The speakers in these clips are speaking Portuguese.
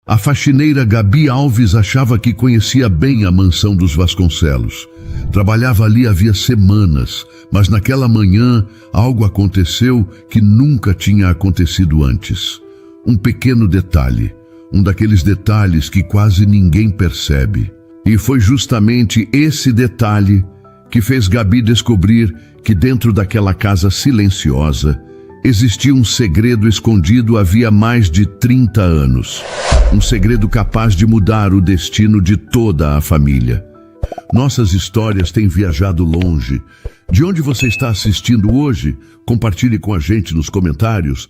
A faxineira Gabi Alves achava que conhecia bem a mansão dos Vasconcelos. Trabalhava ali havia semanas, mas naquela manhã algo aconteceu que nunca tinha acontecido antes. Um pequeno detalhe, um daqueles detalhes que quase ninguém percebe. E foi justamente esse detalhe que fez Gabi descobrir que dentro daquela casa silenciosa existia um segredo escondido havia mais de 30 anos. Um segredo capaz de mudar o destino de toda a família. Nossas histórias têm viajado longe. De onde você está assistindo hoje? Compartilhe com a gente nos comentários.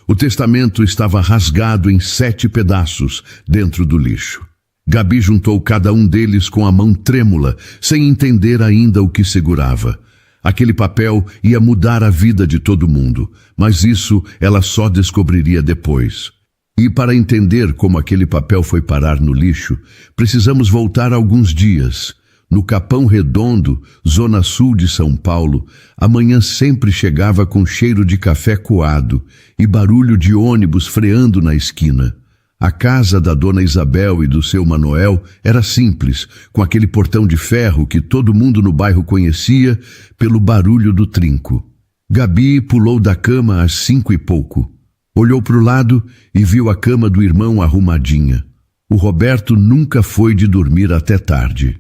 O testamento estava rasgado em 7 pedaços dentro do lixo. Gabi juntou cada um deles com a mão trêmula, sem entender ainda o que segurava. Aquele papel ia mudar a vida de todo mundo, mas isso ela só descobriria depois. E para entender como aquele papel foi parar no lixo, precisamos voltar alguns dias. No Capão Redondo, zona sul de São Paulo, a manhã sempre chegava com cheiro de café coado e barulho de ônibus freando na esquina. A casa da dona Isabel e do seu Manoel era simples, com aquele portão de ferro que todo mundo no bairro conhecia pelo barulho do trinco. Gabi pulou da cama às 5 e pouco. Olhou para o lado e viu a cama do irmão arrumadinha. O Roberto nunca foi de dormir até tarde.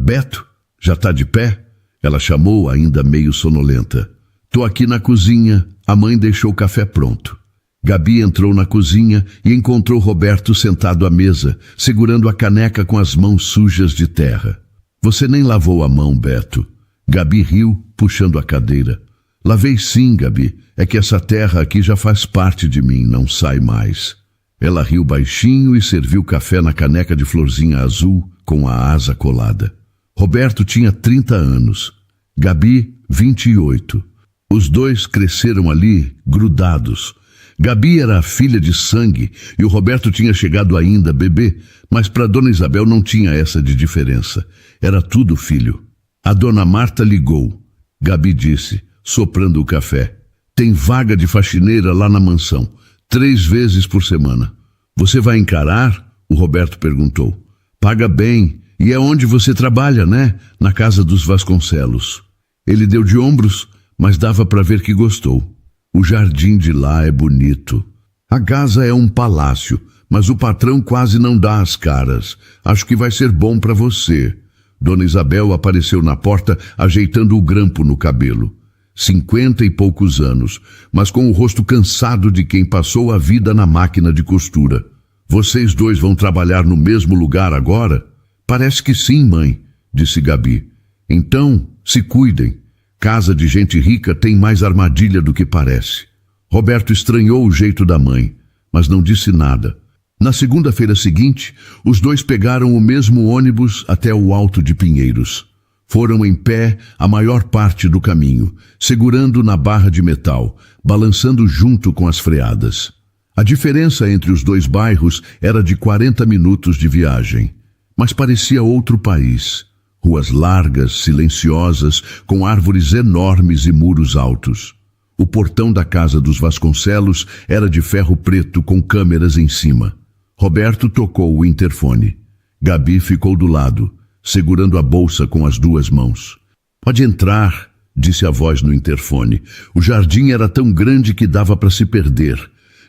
Beto, já está de pé? Ela chamou, ainda meio sonolenta. Tô aqui na cozinha, a mãe deixou o café pronto. Gabi entrou na cozinha e encontrou Roberto sentado à mesa, segurando a caneca com as mãos sujas de terra. Você nem lavou a mão, Beto. Gabi riu, puxando a cadeira. Lavei sim, Gabi. É que essa terra aqui já faz parte de mim, não sai mais. Ela riu baixinho e serviu café na caneca de florzinha azul com a asa colada. Roberto tinha 30 anos. Gabi, 28. Os dois cresceram ali, grudados. Gabi era a filha de sangue e o Roberto tinha chegado ainda bebê, mas para Dona Isabel não tinha essa de diferença. Era tudo filho. A Dona Marta ligou. Gabi disse, soprando o café. Tem vaga de faxineira lá na mansão, 3 vezes por semana. Você vai encarar? O Roberto perguntou. Paga bem. E é onde você trabalha, né? Na casa dos Vasconcelos. Ele deu de ombros, mas dava para ver que gostou. O jardim de lá é bonito. A casa é um palácio, mas o patrão quase não dá as caras. Acho que vai ser bom para você. Dona Isabel apareceu na porta, ajeitando o grampo no cabelo. 50 e poucos anos, mas com o rosto cansado de quem passou a vida na máquina de costura. Vocês dois vão trabalhar no mesmo lugar agora? Parece que sim, mãe, disse Gabi. Então, se cuidem. Casa de gente rica tem mais armadilha do que parece. Roberto estranhou o jeito da mãe, mas não disse nada. Na segunda-feira seguinte, os dois pegaram o mesmo ônibus até o Alto de Pinheiros. Foram em pé a maior parte do caminho, segurando na barra de metal, balançando junto com as freadas. A diferença entre os dois bairros era de 40 minutos de viagem, mas parecia outro país. Ruas largas, silenciosas, com árvores enormes e muros altos. O portão da casa dos Vasconcelos era de ferro preto com câmeras em cima. Roberto tocou o interfone. Gabi ficou do lado, segurando a bolsa com as 2 mãos. Pode entrar, disse a voz no interfone. O jardim era tão grande que dava para se perder.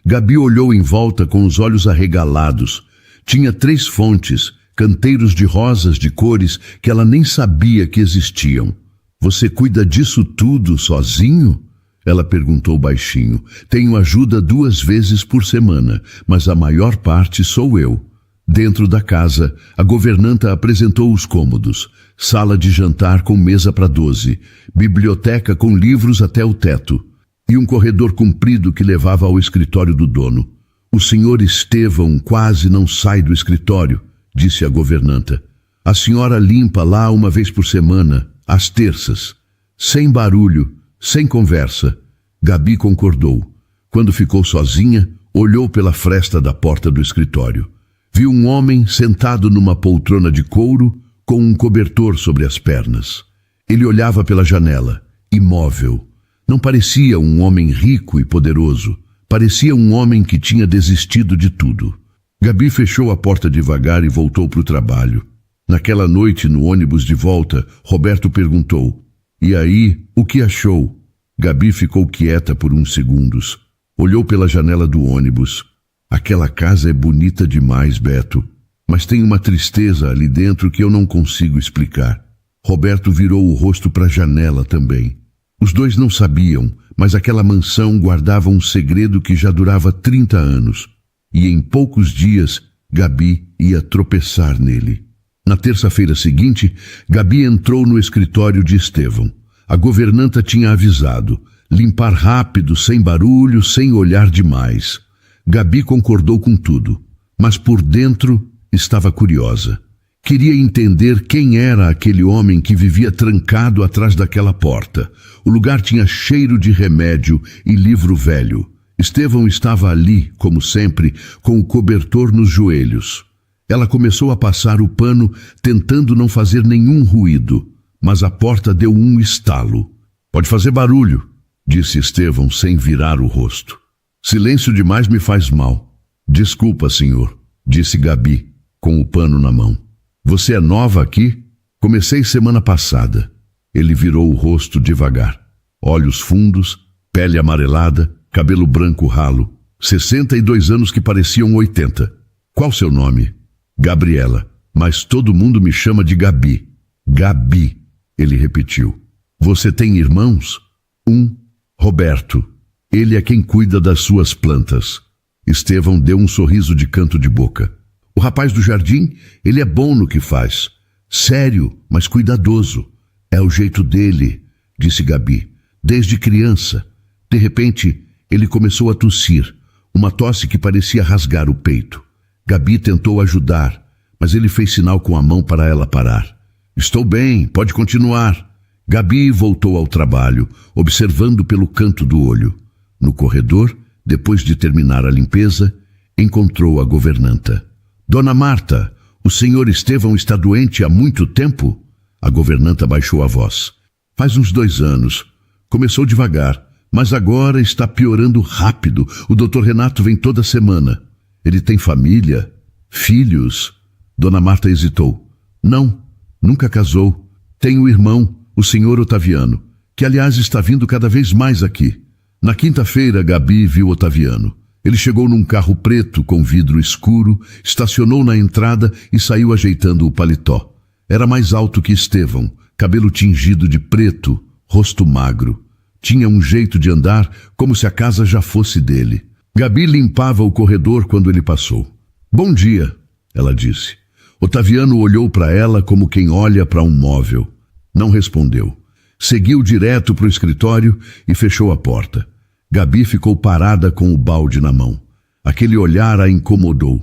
Gabi olhou em volta com os olhos arregalados. Tinha 3 fontes, canteiros de rosas de cores que ela nem sabia que existiam. Você cuida disso tudo sozinho? Ela perguntou baixinho. Tenho ajuda 2 vezes por semana, mas a maior parte sou eu. Dentro da casa, a governanta apresentou os cômodos. Sala de jantar com mesa para 12, biblioteca com livros até o teto e um corredor comprido que levava ao escritório do dono. O senhor Estevão quase não sai do escritório, disse a governanta. A senhora limpa lá 1 vez por semana, às terças. Sem barulho, sem conversa. Gabi concordou. Quando ficou sozinha, olhou pela fresta da porta do escritório. Viu um homem sentado numa poltrona de couro com um cobertor sobre as pernas. Ele olhava pela janela, imóvel. Não parecia um homem rico e poderoso. Parecia um homem que tinha desistido de tudo. Gabi fechou a porta devagar e voltou para o trabalho. Naquela noite, no ônibus de volta, Roberto perguntou: "E aí, o que achou?" Gabi ficou quieta por uns segundos. Olhou pela janela do ônibus. "Aquela casa é bonita demais, Beto, mas tem uma tristeza ali dentro que eu não consigo explicar." Roberto virou o rosto para a janela também. Os dois não sabiam, mas aquela mansão guardava um segredo que já durava 30 anos. E em poucos dias, Gabi ia tropeçar nele. Na terça-feira seguinte, Gabi entrou no escritório de Estevão. A governanta tinha avisado: limpar rápido, sem barulho, sem olhar demais. Gabi concordou com tudo, mas por dentro estava curiosa. Queria entender quem era aquele homem que vivia trancado atrás daquela porta. O lugar tinha cheiro de remédio e livro velho. Estevão estava ali, como sempre, com o cobertor nos joelhos. Ela começou a passar o pano, tentando não fazer nenhum ruído, mas a porta deu um estalo. "Pode fazer barulho", disse Estevão sem virar o rosto. "Silêncio demais me faz mal." "Desculpa, senhor", disse Gabi, com o pano na mão. "Você é nova aqui?" "Comecei semana passada." Ele virou o rosto devagar. Olhos fundos, pele amarelada, cabelo branco ralo. 62 anos que pareciam 80. "Qual seu nome?" "Gabriela, mas todo mundo me chama de Gabi." "Gabi", ele repetiu. "Você tem irmãos?" "Um, Roberto. Ele é quem cuida das suas plantas." Estevão deu um sorriso de canto de boca. "O rapaz do jardim, ele é bom no que faz. Sério, mas cuidadoso. É o jeito dele", disse Gabi. "Desde criança." De repente, ele começou a tossir, uma tosse que parecia rasgar o peito. Gabi tentou ajudar, mas ele fez sinal com a mão para ela parar. "Estou bem, pode continuar." Gabi voltou ao trabalho, observando pelo canto do olho. No corredor, depois de terminar a limpeza, encontrou a governanta. "Dona Marta, o senhor Estevão está doente há muito tempo?" A governanta baixou a voz. "Faz uns 2 anos. Começou devagar, mas agora está piorando rápido. O Dr. Renato vem toda semana." "Ele tem família? Filhos?" Dona Marta hesitou. "Não, nunca casou. Tem um irmão, o senhor Otaviano, que aliás está vindo cada vez mais aqui." Na quinta-feira, Gabi viu Otaviano. Ele chegou num carro preto com vidro escuro, estacionou na entrada e saiu ajeitando o paletó. Era mais alto que Estevão, cabelo tingido de preto, rosto magro. Tinha um jeito de andar como se a casa já fosse dele. Gabi limpava o corredor quando ele passou. "Bom dia", ela disse. Otaviano olhou para ela como quem olha para um móvel. Não respondeu. Seguiu direto para o escritório e fechou a porta. Gabi ficou parada com o balde na mão. Aquele olhar a incomodou.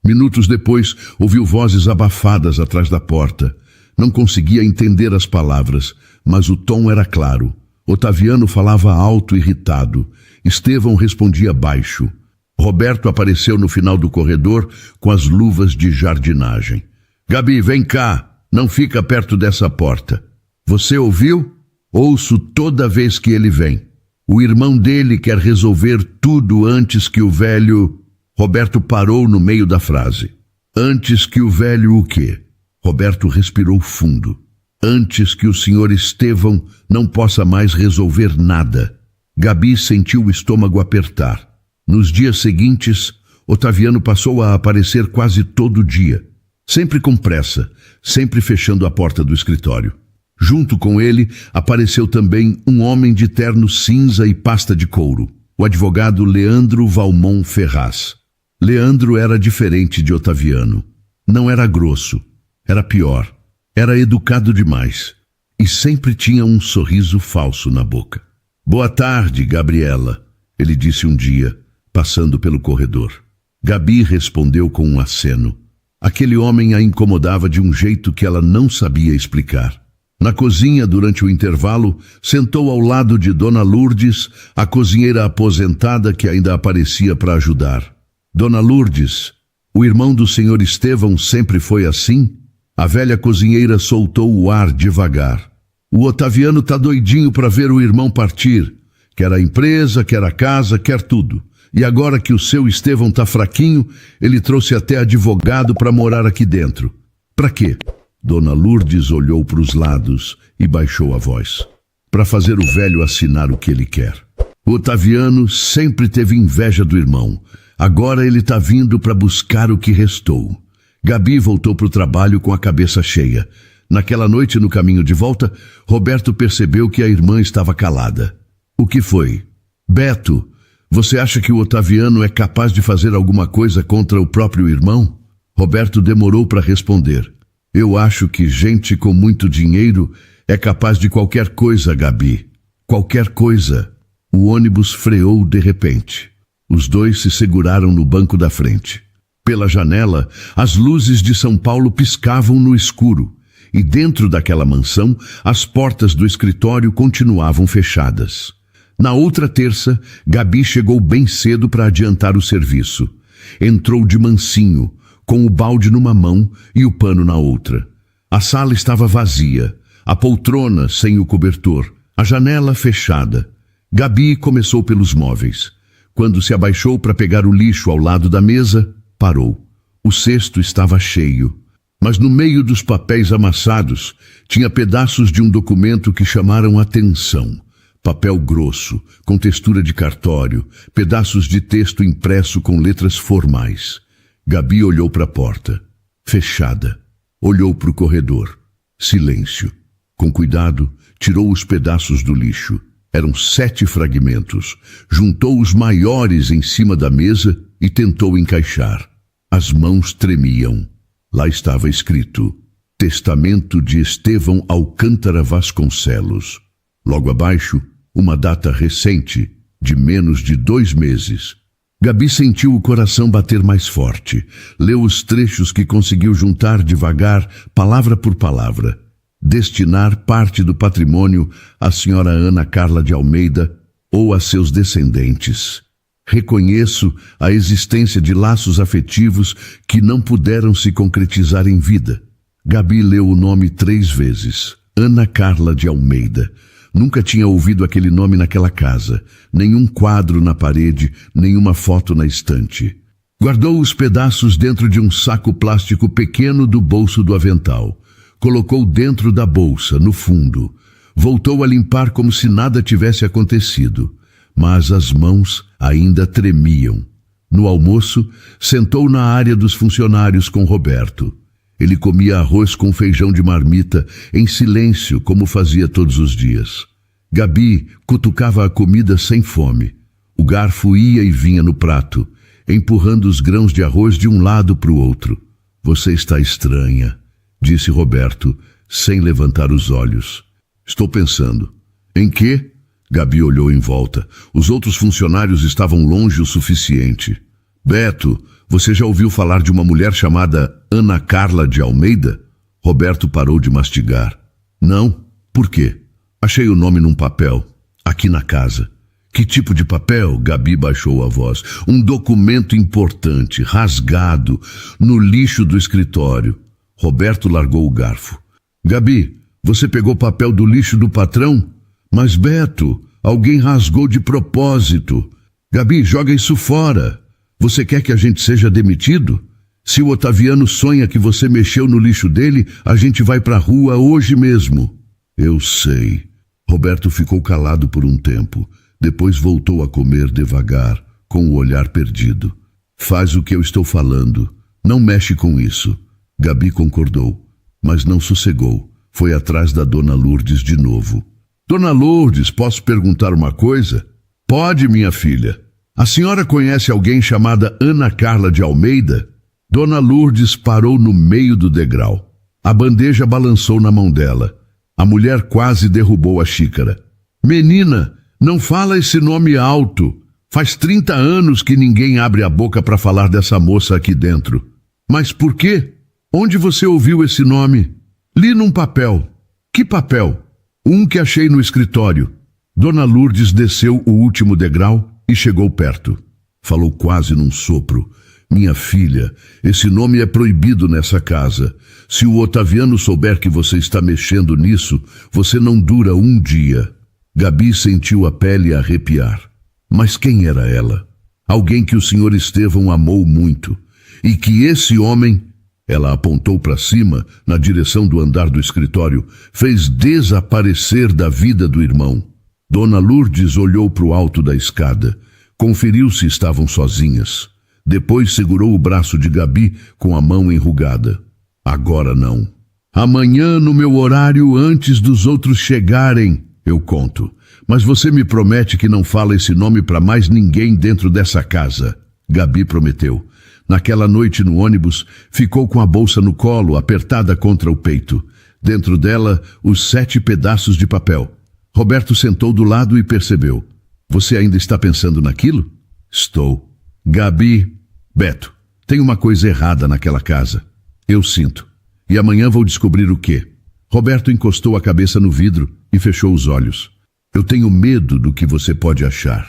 Minutos depois, ouviu vozes abafadas atrás da porta. Não conseguia entender as palavras, mas o tom era claro. Otaviano falava alto, irritado. Estevão respondia baixo. Roberto apareceu no final do corredor com as luvas de jardinagem. "Gabi, vem cá. Não fica perto dessa porta." "Você ouviu?" "Ouço toda vez que ele vem. O irmão dele quer resolver tudo antes que o velho..." Roberto parou no meio da frase. "Antes que o velho o quê?" Roberto respirou fundo. "Antes que o senhor Estevão não possa mais resolver nada." Gabi sentiu o estômago apertar. Nos dias seguintes, Otaviano passou a aparecer quase todo dia. Sempre com pressa, sempre fechando a porta do escritório. Junto com ele, apareceu também um homem de terno cinza e pasta de couro, o advogado Leandro Valmont Ferraz. Leandro era diferente de Otaviano. Não era grosso, era pior. Era educado demais e sempre tinha um sorriso falso na boca. "Boa tarde, Gabriela", ele disse um dia, passando pelo corredor. Gabi respondeu com um aceno. Aquele homem a incomodava de um jeito que ela não sabia explicar. Na cozinha, durante o intervalo, sentou ao lado de Dona Lourdes, a cozinheira aposentada que ainda aparecia para ajudar. "Dona Lourdes, o irmão do senhor Estevão sempre foi assim?" A velha cozinheira soltou o ar devagar. "O Otaviano tá doidinho para ver o irmão partir. Quer a empresa, quer a casa, quer tudo. E agora que o seu Estevão tá fraquinho, ele trouxe até advogado para morar aqui dentro. Para quê? Dona Lourdes olhou para os lados e baixou a voz. Para fazer o velho assinar o que ele quer. O Otaviano sempre teve inveja do irmão. Agora ele tá vindo para buscar o que restou. Gabi voltou para o trabalho com a cabeça cheia. Naquela noite, no caminho de volta, Roberto percebeu que a irmã estava calada. O que foi? Beto, você acha que o Otaviano é capaz de fazer alguma coisa contra o próprio irmão? Roberto demorou para responder. Eu acho que gente com muito dinheiro é capaz de qualquer coisa, Gabi. Qualquer coisa. O ônibus freou de repente. Os dois se seguraram no banco da frente. Pela janela, as luzes de São Paulo piscavam no escuro. E dentro daquela mansão, as portas do escritório continuavam fechadas. Na outra terça, Gabi chegou bem cedo para adiantar o serviço. Entrou de mansinho, com o balde numa mão e o pano na outra. A sala estava vazia, a poltrona sem o cobertor, a janela fechada. Gabi começou pelos móveis. Quando se abaixou para pegar o lixo ao lado da mesa, parou. O cesto estava cheio. Mas no meio dos papéis amassados, tinha pedaços de um documento que chamaram atenção. Papel grosso, com textura de cartório, pedaços de texto impresso com letras formais. Gabi olhou para a porta. Fechada. Olhou para o corredor. Silêncio. Com cuidado, tirou os pedaços do lixo. Eram 7 fragmentos. Juntou os maiores em cima da mesa e tentou encaixar. As mãos tremiam. Lá estava escrito: Testamento de Estevão Alcântara Vasconcelos. Logo abaixo, uma data recente, de menos de 2 meses. Gabi sentiu o coração bater mais forte. Leu os trechos que conseguiu juntar devagar, palavra por palavra. Destinar parte do patrimônio à senhora Ana Carla de Almeida ou a seus descendentes. Reconheço a existência de laços afetivos que não puderam se concretizar em vida. Gabi leu o nome 3 vezes. Ana Carla de Almeida. Nunca tinha ouvido aquele nome naquela casa. Nenhum quadro na parede, nenhuma foto na estante. Guardou os pedaços dentro de um saco plástico pequeno do bolso do avental. Colocou dentro da bolsa, no fundo. Voltou a limpar como se nada tivesse acontecido. Mas as mãos ainda tremiam. No almoço, sentou na área dos funcionários com Roberto. Ele comia arroz com feijão de marmita, em silêncio, como fazia todos os dias. Gabi cutucava a comida sem fome. O garfo ia e vinha no prato, empurrando os grãos de arroz de um lado para o outro. Você está estranha, disse Roberto, sem levantar os olhos. Estou pensando. Em quê? Gabi olhou em volta. Os outros funcionários estavam longe o suficiente. Beto, você já ouviu falar de uma mulher chamada Ana Carla de Almeida? Roberto parou de mastigar. Não? Por quê? Achei o nome num papel, aqui na casa. Que tipo de papel? Gabi baixou a voz. Um documento importante, rasgado, no lixo do escritório. Roberto largou o garfo. Gabi, você pegou papel do lixo do patrão? Mas Beto, alguém rasgou de propósito. Gabi, joga isso fora. Você quer que a gente seja demitido? Se o Otaviano sonha que você mexeu no lixo dele, a gente vai pra rua hoje mesmo. Eu sei. Roberto ficou calado por um tempo. Depois voltou a comer devagar, com o olhar perdido. Faz o que eu estou falando. Não mexe com isso. Gabi concordou, mas não sossegou. Foi atrás da Dona Lourdes de novo. Dona Lourdes, posso perguntar uma coisa? Pode, minha filha. A senhora conhece alguém chamada Ana Carla de Almeida? Dona Lourdes parou no meio do degrau. A bandeja balançou na mão dela. A mulher quase derrubou a xícara. Menina, não fala esse nome alto. Faz 30 anos que ninguém abre a boca para falar dessa moça aqui dentro. Mas por quê? Onde você ouviu esse nome? Li num papel. Que papel? Um que achei no escritório. Dona Lourdes desceu o último degrau e chegou perto. Falou quase num sopro. Minha filha, esse nome é proibido nessa casa. Se o Otaviano souber que você está mexendo nisso, você não dura um dia. Gabi sentiu a pele arrepiar. Mas quem era ela? alguém que o senhor Estevão amou muito, e que esse homem, ela apontou para cima, na direção do andar do escritório, fez desaparecer da vida do irmão. Dona Lourdes olhou para o alto da escada, conferiu se estavam sozinhas. Depois segurou o braço de Gabi com a mão enrugada. Agora não. Amanhã, no meu horário, antes dos outros chegarem, eu conto. Mas você me promete que não fala esse nome para mais ninguém dentro dessa casa. Gabi prometeu. Naquela noite no ônibus, ficou com a bolsa no colo, apertada contra o peito. Dentro dela, os 7 pedaços de papel. Roberto sentou do lado e percebeu. Você ainda está pensando naquilo? Estou. Gabi, Beto, tem uma coisa errada naquela casa. Eu sinto. E amanhã vou descobrir o quê. Roberto encostou a cabeça no vidro e fechou os olhos. Eu tenho medo do que você pode achar.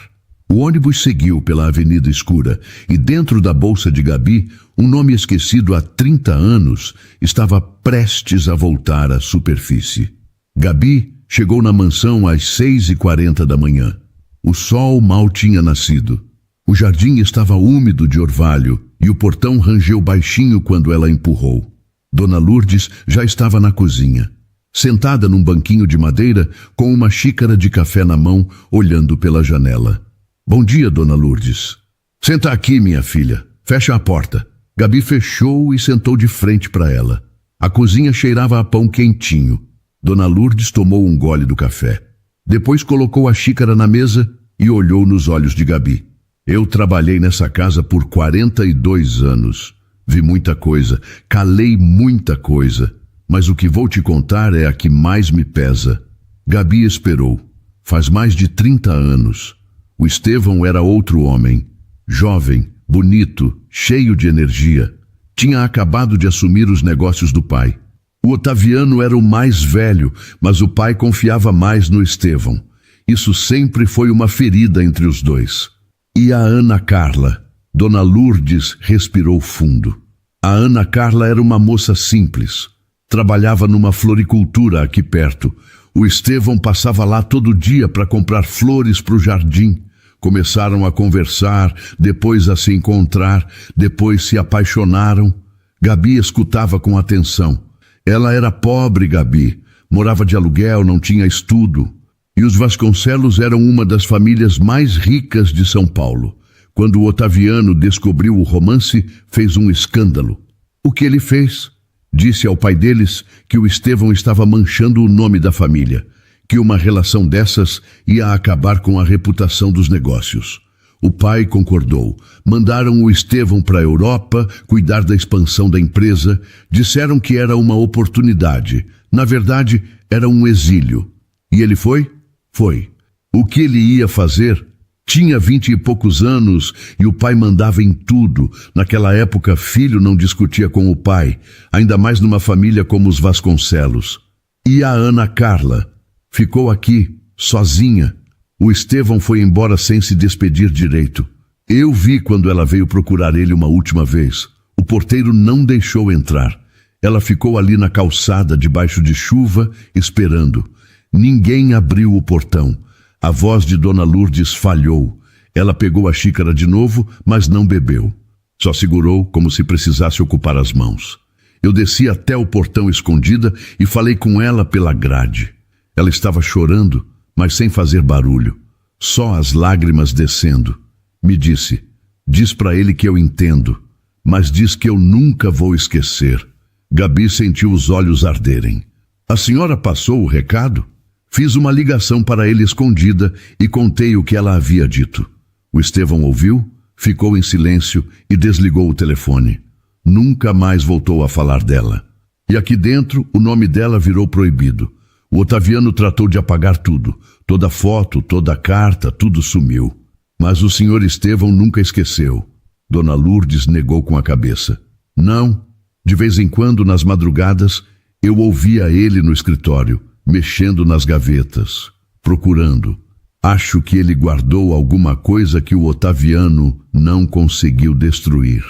O ônibus seguiu pela avenida escura e dentro da bolsa de Gabi, um nome esquecido há 30 anos estava prestes a voltar à superfície. Gabi chegou na mansão às 6h40 da manhã. O sol mal tinha nascido. O jardim estava úmido de orvalho e o portão rangeu baixinho quando ela empurrou. Dona Lourdes já estava na cozinha, sentada num banquinho de madeira com uma xícara de café na mão, olhando pela janela. Bom dia, Dona Lourdes. Senta aqui, minha filha. Fecha a porta. Gabi fechou e sentou de frente para ela. A cozinha cheirava a pão quentinho. Dona Lourdes tomou um gole do café. Depois colocou a xícara na mesa e olhou nos olhos de Gabi. Eu trabalhei nessa casa por 42 anos. Vi muita coisa, calei muita coisa. Mas o que vou te contar é a que mais me pesa. Gabi esperou. Faz mais de 30 anos. O Estevão era outro homem. Jovem, bonito, cheio de energia. Tinha acabado de assumir os negócios do pai. O Otaviano era o mais velho, mas o pai confiava mais no Estevão. Isso sempre foi uma ferida entre os dois. E a Ana Carla? Dona Lourdes respirou fundo. A Ana Carla era uma moça simples. Trabalhava numa floricultura aqui perto. O Estevão passava lá todo dia para comprar flores para o jardim. Começaram a conversar, depois a se encontrar, depois se apaixonaram. Gabi escutava com atenção. Ela era pobre, Gabi. Morava de aluguel, não tinha estudo. E os Vasconcelos eram uma das famílias mais ricas de São Paulo. Quando o Otaviano descobriu o romance, fez um escândalo. O que ele fez? Disse ao pai deles que o Estevão estava manchando o nome da família, que uma relação dessas ia acabar com a reputação dos negócios. O pai concordou. Mandaram o Estevão para a Europa cuidar da expansão da empresa. Disseram que era uma oportunidade. Na verdade, era um exílio. E ele foi? Foi. O que ele ia fazer? Tinha 20 e poucos anos e o pai mandava em tudo. Naquela época, filho não discutia com o pai, ainda mais numa família como os Vasconcelos. E a Ana Carla? Ficou aqui, sozinha. O Estevão foi embora sem se despedir direito. Eu vi quando ela veio procurar ele uma última vez. O porteiro não deixou entrar. Ela ficou ali na calçada, debaixo de chuva, esperando. Ninguém abriu o portão. A voz de Dona Lourdes falhou. Ela pegou a xícara de novo, mas não bebeu. Só segurou como se precisasse ocupar as mãos. Eu desci até o portão escondida e falei com ela pela grade. Ela estava chorando, mas sem fazer barulho. Só as lágrimas descendo. Me disse, diz para ele que eu entendo, mas diz que eu nunca vou esquecer. Gabi sentiu os olhos arderem. A senhora passou o recado? Fiz uma ligação para ele escondida e contei o que ela havia dito. O Estevão ouviu, ficou em silêncio e desligou o telefone. Nunca mais voltou a falar dela. E aqui dentro, o nome dela virou proibido. O Otaviano tratou de apagar tudo. Toda foto, toda carta, tudo sumiu. Mas o senhor Estevão nunca esqueceu. Dona Lourdes negou com a cabeça. Não. De vez em quando, nas madrugadas, eu ouvia ele no escritório, mexendo nas gavetas, procurando. Acho que ele guardou alguma coisa que o Otaviano não conseguiu destruir.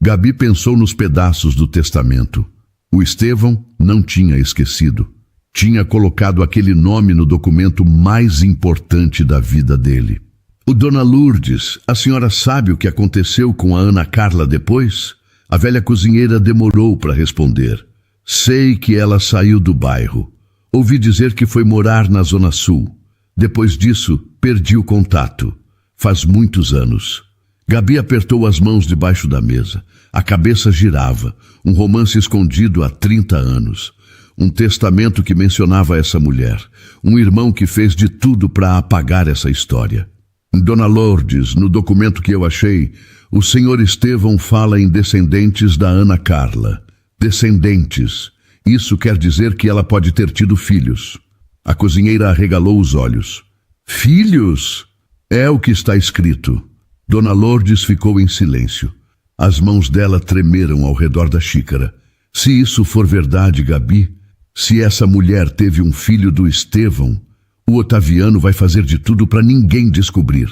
Gabi pensou nos pedaços do testamento. O Estevão não tinha esquecido. Tinha colocado aquele nome no documento mais importante da vida dele. "O Dona Lourdes, a senhora sabe o que aconteceu com a Ana Carla depois?" A velha cozinheira demorou para responder. "Sei que ela saiu do bairro. Ouvi dizer que foi morar na Zona Sul. Depois disso, perdi o contato. Faz muitos anos." Gabi apertou as mãos debaixo da mesa. A cabeça girava. Um romance escondido há 30 anos. Um testamento que mencionava essa mulher. Um irmão que fez de tudo para apagar essa história. "Dona Lourdes, no documento que eu achei, o senhor Estevão fala em descendentes da Ana Carla. Descendentes. Isso quer dizer que ela pode ter tido filhos." A cozinheira arregalou os olhos. "Filhos? É o que está escrito." Dona Lourdes ficou em silêncio. As mãos dela tremeram ao redor da xícara. "Se isso for verdade, Gabi, se essa mulher teve um filho do Estevão, o Otaviano vai fazer de tudo para ninguém descobrir."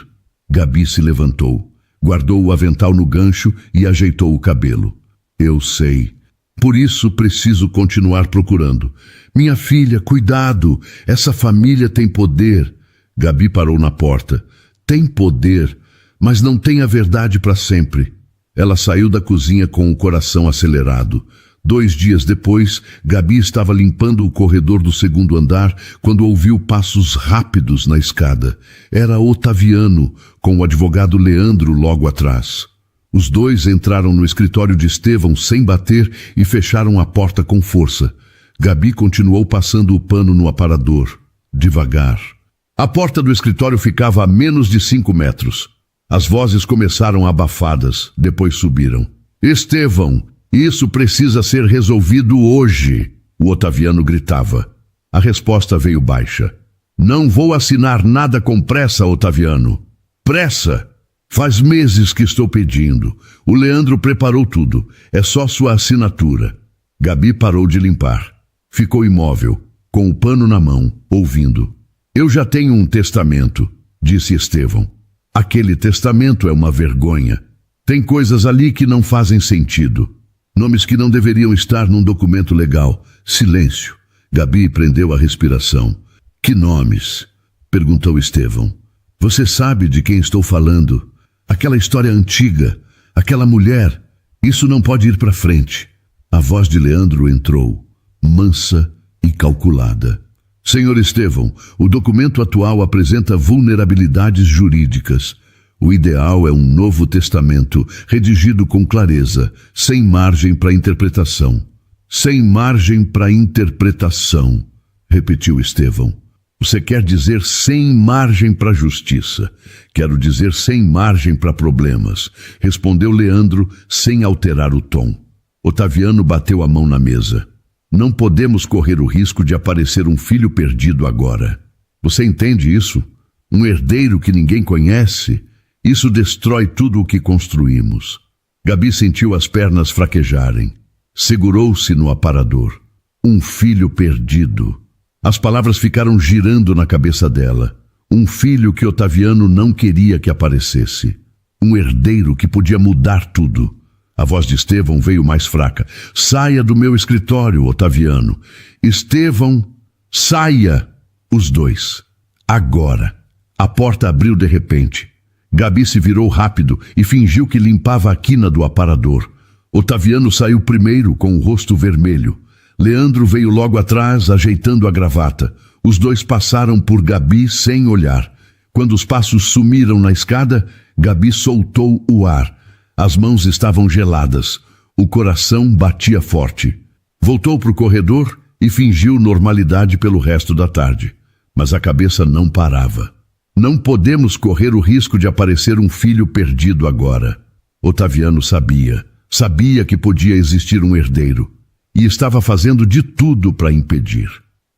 Gabi se levantou, guardou o avental no gancho e ajeitou o cabelo. "Eu sei. Por isso preciso continuar procurando. Minha filha, cuidado, essa família tem poder." Gabi parou na porta. "Tem poder, mas não tem a verdade para sempre." Ela saiu da cozinha com o coração acelerado. 2 dias depois, Gabi estava limpando o corredor do 2º andar quando ouviu passos rápidos na escada. Era Otaviano, com o advogado Leandro logo atrás. Os dois entraram no escritório de Estevão sem bater e fecharam a porta com força. Gabi continuou passando o pano no aparador, devagar. A porta do escritório ficava a menos de 5 metros. As vozes começaram abafadas, depois subiram. "Estevão, isso precisa ser resolvido hoje", o Otaviano gritava. A resposta veio baixa. "Não vou assinar nada com pressa, Otaviano." "Pressa? Faz meses que estou pedindo. O Leandro preparou tudo. É só sua assinatura." Gabi parou de limpar. Ficou imóvel, com o pano na mão, ouvindo. "Eu já tenho um testamento", disse Estevão. "Aquele testamento é uma vergonha. Tem coisas ali que não fazem sentido. Nomes que não deveriam estar num documento legal." Silêncio. Gabi prendeu a respiração. "Que nomes?" perguntou Estevão. "Você sabe de quem estou falando. Aquela história antiga, aquela mulher. Isso não pode ir para frente." A voz de Leandro entrou, mansa e calculada. "Senhor Estevão, o documento atual apresenta vulnerabilidades jurídicas. O ideal é um novo testamento, redigido com clareza, sem margem para interpretação." "Sem margem para interpretação", repetiu Estevão. "Você quer dizer sem margem para justiça." "Quero dizer sem margem para problemas", respondeu Leandro sem alterar o tom. Otaviano bateu a mão na mesa. "Não podemos correr o risco de aparecer um filho perdido agora. Você entende isso? Um herdeiro que ninguém conhece? Isso destrói tudo o que construímos." Gabi sentiu as pernas fraquejarem. Segurou-se no aparador. Um filho perdido. As palavras ficaram girando na cabeça dela. Um filho que Otaviano não queria que aparecesse. Um herdeiro que podia mudar tudo. A voz de Estevão veio mais fraca. "Saia do meu escritório, Otaviano." "Estevão, saia!" Os dois. Agora. A porta abriu de repente. Gabi se virou rápido e fingiu que limpava a quina do aparador. Otaviano saiu primeiro, com o rosto vermelho. Leandro veio logo atrás, ajeitando a gravata. Os dois passaram por Gabi sem olhar. Quando os passos sumiram na escada, Gabi soltou o ar. As mãos estavam geladas. O coração batia forte. Voltou para o corredor e fingiu normalidade pelo resto da tarde. Mas a cabeça não parava. "Não podemos correr o risco de aparecer um filho perdido agora." Otaviano sabia. Sabia que podia existir um herdeiro. E estava fazendo de tudo para impedir.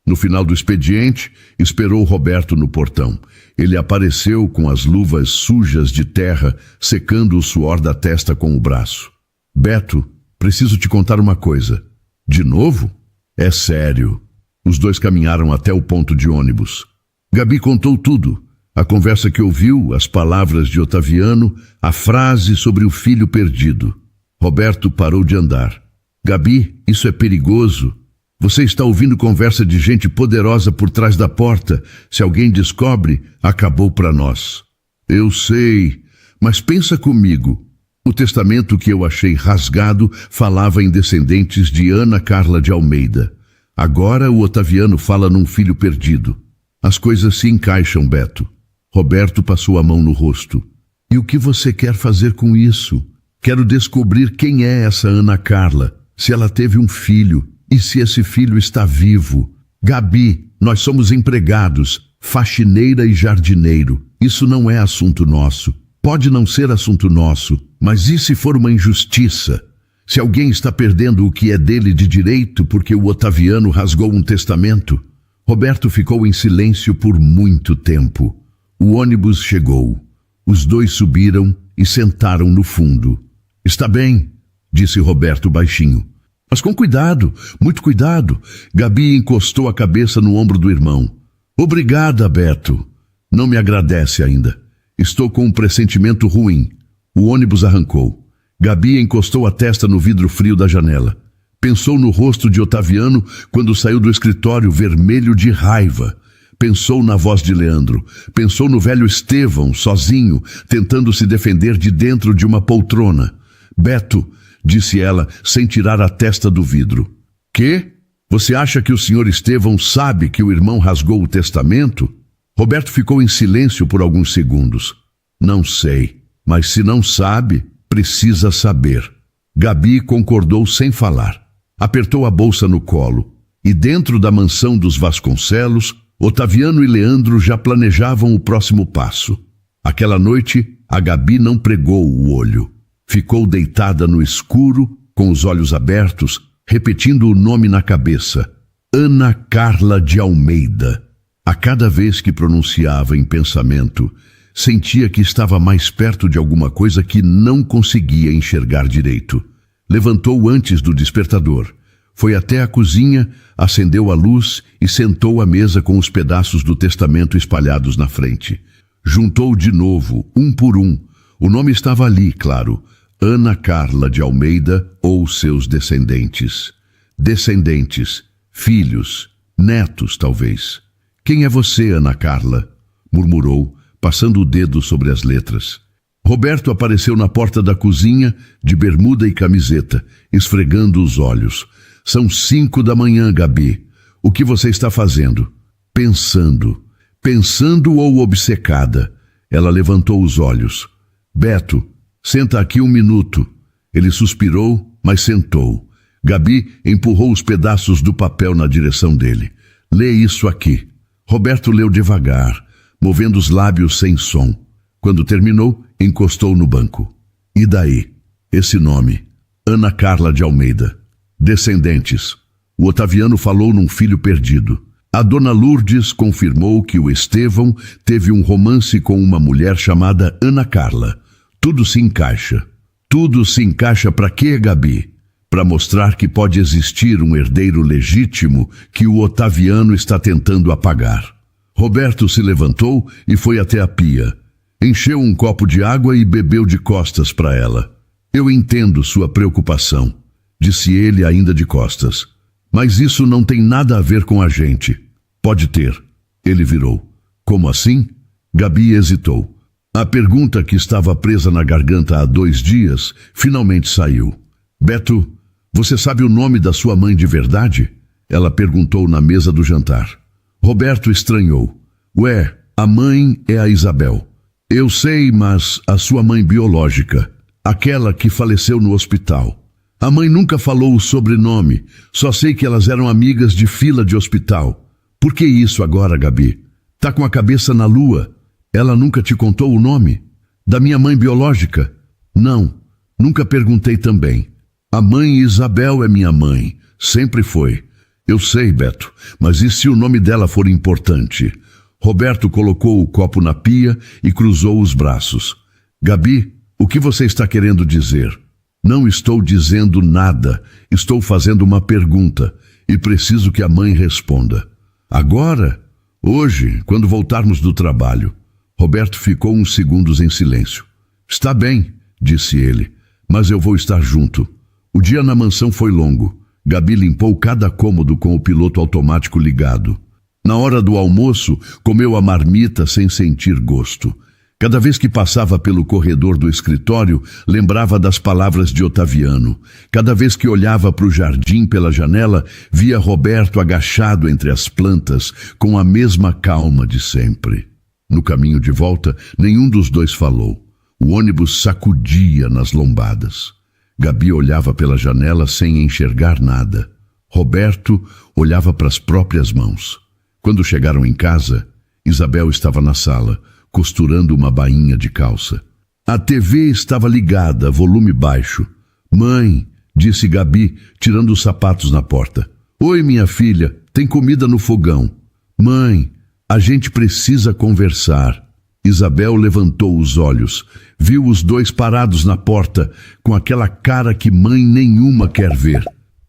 No final do expediente, esperou Roberto no portão. Ele apareceu com as luvas sujas de terra, secando o suor da testa com o braço. "Beto, preciso te contar uma coisa." "De novo?" "É sério." Os dois caminharam até o ponto de ônibus. Gabi contou tudo. A conversa que ouviu, as palavras de Otaviano, a frase sobre o filho perdido. Roberto parou de andar. "Gabi, isso é perigoso. Você está ouvindo conversa de gente poderosa por trás da porta. Se alguém descobre, acabou para nós." Eu sei, mas pensa comigo. O testamento que eu achei rasgado falava em descendentes de Ana Carla de Almeida. Agora o Otaviano fala num filho perdido. As coisas se encaixam, Beto. Roberto passou a mão no rosto. E o que você quer fazer com isso? Quero descobrir quem é essa Ana Carla, se ela teve um filho e se esse filho está vivo. Gabi, nós somos empregados, faxineira e jardineiro. Isso não é assunto nosso. Pode não ser assunto nosso, mas e se for uma injustiça? Se alguém está perdendo o que é dele de direito porque o Otaviano rasgou um testamento? Roberto ficou em silêncio por muito tempo. O ônibus chegou. Os dois subiram e sentaram no fundo. Está bem, disse Roberto baixinho. Mas com cuidado, muito cuidado. Gabi encostou a cabeça no ombro do irmão. Obrigada, Beto. Não me agradece ainda. Estou com um pressentimento ruim. O ônibus arrancou. Gabi encostou a testa no vidro frio da janela. Pensou no rosto de Otaviano quando saiu do escritório vermelho de raiva. Pensou na voz de Leandro. Pensou no velho Estevão, sozinho, tentando se defender de dentro de uma poltrona. Beto, disse ela, sem tirar a testa do vidro. Quê? Você acha que o senhor Estevão sabe que o irmão rasgou o testamento? Roberto ficou em silêncio por alguns segundos. Não sei, mas se não sabe, precisa saber. Gabi concordou sem falar. Apertou a bolsa no colo. E dentro da mansão dos Vasconcelos, Otaviano e Leandro já planejavam o próximo passo. Aquela noite, a Gabi não pregou o olho. Ficou deitada no escuro, com os olhos abertos, repetindo o nome na cabeça. Ana Carla de Almeida. A cada vez que pronunciava em pensamento, sentia que estava mais perto de alguma coisa que não conseguia enxergar direito. Levantou antes do despertador. Foi até a cozinha, acendeu a luz e sentou à mesa com os pedaços do testamento espalhados na frente. Juntou de novo, um por um. O nome estava ali, claro. Ana Carla de Almeida ou seus descendentes. Descendentes, filhos, netos, talvez. Quem é você, Ana Carla? Murmurou, passando o dedo sobre as letras. Roberto apareceu na porta da cozinha, de bermuda e camiseta, esfregando os olhos. São 5 da manhã, Gabi. O que você está fazendo? Pensando. Pensando ou obcecada? Ela levantou os olhos. Beto, senta aqui 1 minuto. Ele suspirou, mas sentou. Gabi empurrou os pedaços do papel na direção dele. Lê isso aqui. Roberto leu devagar, movendo os lábios sem som. Quando terminou, encostou no banco. E daí? Esse nome. Ana Carla de Almeida. Descendentes. O Otaviano falou num filho perdido. A dona Lourdes confirmou que o Estevão teve um romance com uma mulher chamada Ana Carla. Tudo se encaixa. Tudo se encaixa para quê, Gabi? Para mostrar que pode existir um herdeiro legítimo que o Otaviano está tentando apagar. Roberto se levantou e foi até a pia. Encheu um copo de água e bebeu de costas para ela. Eu entendo sua preocupação, disse ele ainda de costas. Mas isso não tem nada a ver com a gente. Pode ter. Ele virou. Como assim? Gabi hesitou. A pergunta que estava presa na garganta há 2 dias finalmente saiu. Beto, você sabe o nome da sua mãe de verdade? Ela perguntou na mesa do jantar. Roberto estranhou. Ué, a mãe é a Isabel. Eu sei, mas a sua mãe biológica, aquela que faleceu no hospital. A mãe nunca falou o sobrenome, só sei que elas eram amigas de fila de hospital. Por que isso agora, Gabi? Tá com a cabeça na lua. Ela nunca te contou o nome? Da minha mãe biológica? Não, nunca perguntei também. A mãe Isabel é minha mãe, sempre foi. Eu sei, Beto, mas e se o nome dela for importante? Roberto colocou o copo na pia e cruzou os braços. Gabi, o que você está querendo dizer? Não estou dizendo nada, estou fazendo uma pergunta e preciso que a mãe responda. Agora? Hoje, quando voltarmos do trabalho. Roberto ficou uns segundos em silêncio. Está bem, disse ele, mas eu vou estar junto. O dia na mansão foi longo. Gabi limpou cada cômodo com o piloto automático ligado. Na hora do almoço, comeu a marmita sem sentir gosto. Cada vez que passava pelo corredor do escritório, lembrava das palavras de Otaviano. Cada vez que olhava para o jardim pela janela, via Roberto agachado entre as plantas, com a mesma calma de sempre. No caminho de volta, nenhum dos dois falou. O ônibus sacudia nas lombadas. Gabi olhava pela janela sem enxergar nada. Roberto olhava para as próprias mãos. Quando chegaram em casa, Isabel estava na sala, costurando uma bainha de calça. A TV estava ligada, volume baixo. "Mãe", disse Gabi, tirando os sapatos na porta. "Oi, minha filha, tem comida no fogão." "Mãe, a gente precisa conversar." Isabel levantou os olhos, viu os dois parados na porta, com aquela cara que mãe nenhuma quer ver.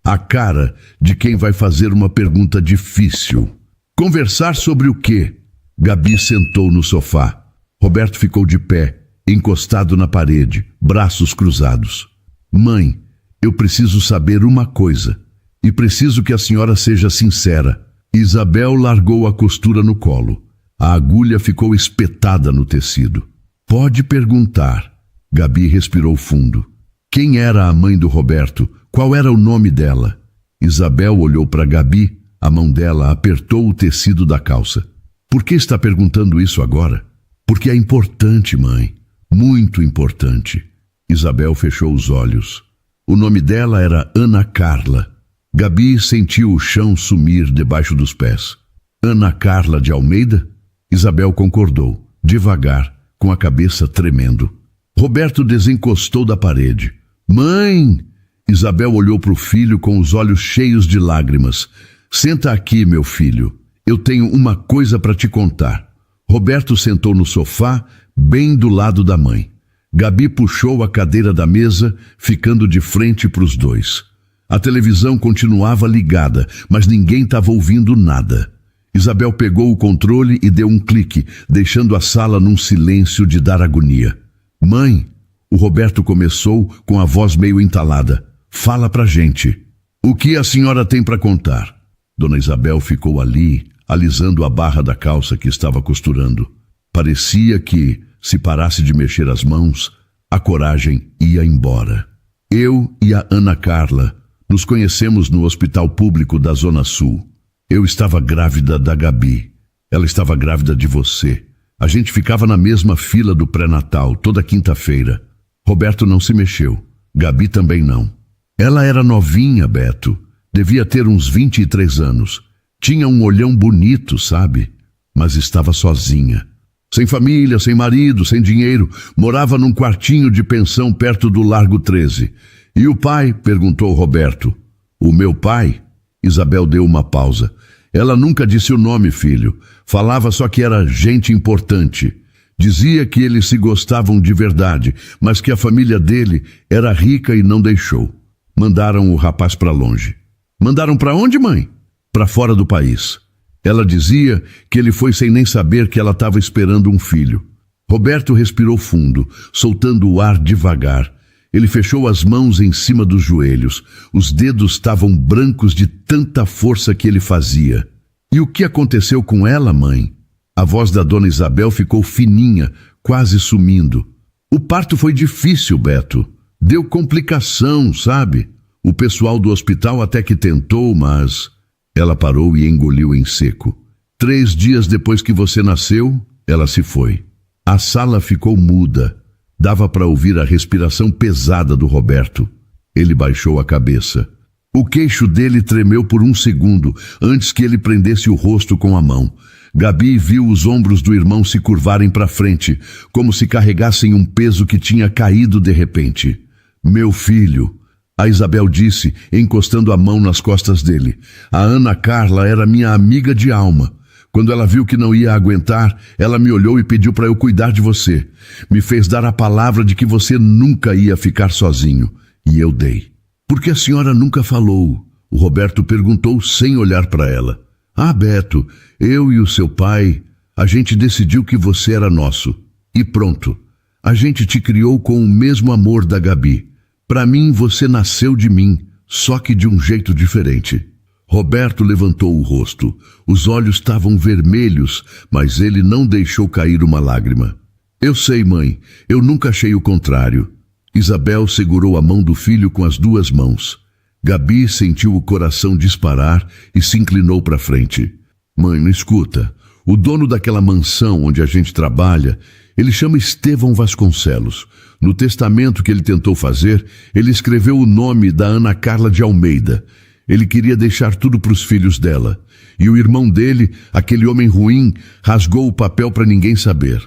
A cara de quem vai fazer uma pergunta difícil. "Conversar sobre o quê?" Gabi sentou no sofá. Roberto ficou de pé, encostado na parede, braços cruzados. "Mãe, eu preciso saber uma coisa, e preciso que a senhora seja sincera." Isabel largou a costura no colo. A agulha ficou espetada no tecido. "Pode perguntar." Gabi respirou fundo. Quem era a mãe do Roberto? Qual era o nome dela? Isabel olhou para Gabi, a mão dela apertou o tecido da calça. "Por que está perguntando isso agora?" "Porque é importante, mãe. Muito importante." Isabel fechou os olhos. O nome dela era Ana Carla. Gabi sentiu o chão sumir debaixo dos pés. "Ana Carla de Almeida?" Isabel concordou, devagar, com a cabeça tremendo. Roberto desencostou da parede. "Mãe!" Isabel olhou para o filho com os olhos cheios de lágrimas. "Senta aqui, meu filho. Eu tenho uma coisa para te contar." Roberto sentou no sofá, bem do lado da mãe. Gabi puxou a cadeira da mesa, ficando de frente para os dois. A televisão continuava ligada, mas ninguém estava ouvindo nada. Isabel pegou o controle e deu um clique, deixando a sala num silêncio de dar agonia. "Mãe", o Roberto começou com a voz meio entalada, "fala pra gente. O que a senhora tem para contar?" Dona Isabel ficou ali, alisando a barra da calça que estava costurando. Parecia que, se parasse de mexer as mãos, a coragem ia embora. "Eu e a Ana Carla nos conhecemos no hospital público da Zona Sul. Eu estava grávida da Gabi. Ela estava grávida de você. A gente ficava na mesma fila do pré-natal, toda quinta-feira. Roberto não se mexeu. Gabi também não. Ela era novinha, Beto. Devia ter uns 23 anos. Tinha um olhão bonito, sabe? Mas estava sozinha. Sem família, sem marido, sem dinheiro. Morava num quartinho de pensão perto do Largo 13. E o pai? Perguntou Roberto. O meu pai? Isabel deu uma pausa. Ela nunca disse o nome, filho. Falava só que era gente importante. Dizia que eles se gostavam de verdade, mas que a família dele era rica e não deixou. Mandaram o rapaz para longe. Mandaram para onde, mãe? Para fora do país. Ela dizia que ele foi sem nem saber que ela estava esperando um filho. Roberto respirou fundo, soltando o ar devagar. Ele fechou as mãos em cima dos joelhos. Os dedos estavam brancos de tanta força que ele fazia. E o que aconteceu com ela, mãe? A voz da dona Isabel ficou fininha, quase sumindo. O parto foi difícil, Beto. Deu complicação, sabe? O pessoal do hospital até que tentou, mas... Ela parou e engoliu em seco. 3 dias depois que você nasceu, ela se foi. A sala ficou muda. Dava para ouvir a respiração pesada do Roberto. Ele baixou a cabeça. O queixo dele tremeu por um segundo, antes que ele prendesse o rosto com a mão. Gabi viu os ombros do irmão se curvarem para frente, como se carregassem um peso que tinha caído de repente. Meu filho, a Isabel disse, encostando a mão nas costas dele. A Ana Carla era minha amiga de alma. Quando ela viu que não ia aguentar, ela me olhou e pediu para eu cuidar de você. Me fez dar a palavra de que você nunca ia ficar sozinho. E eu dei. Por que a senhora nunca falou? O Roberto perguntou sem olhar para ela. Ah, Beto, eu e o seu pai, a gente decidiu que você era nosso. E pronto. A gente te criou com o mesmo amor da Gabi. Para mim, você nasceu de mim, só que de um jeito diferente. Roberto levantou o rosto. Os olhos estavam vermelhos, mas ele não deixou cair uma lágrima. Eu sei, mãe, eu nunca achei o contrário. Isabel segurou a mão do filho com as duas mãos. Gabi sentiu o coração disparar e se inclinou para frente. Mãe, me escuta. O dono daquela mansão onde a gente trabalha, ele chama Estevão Vasconcelos. No testamento que ele tentou fazer, ele escreveu o nome da Ana Carla de Almeida. Ele queria deixar tudo para os filhos dela. E o irmão dele, aquele homem ruim, rasgou o papel para ninguém saber.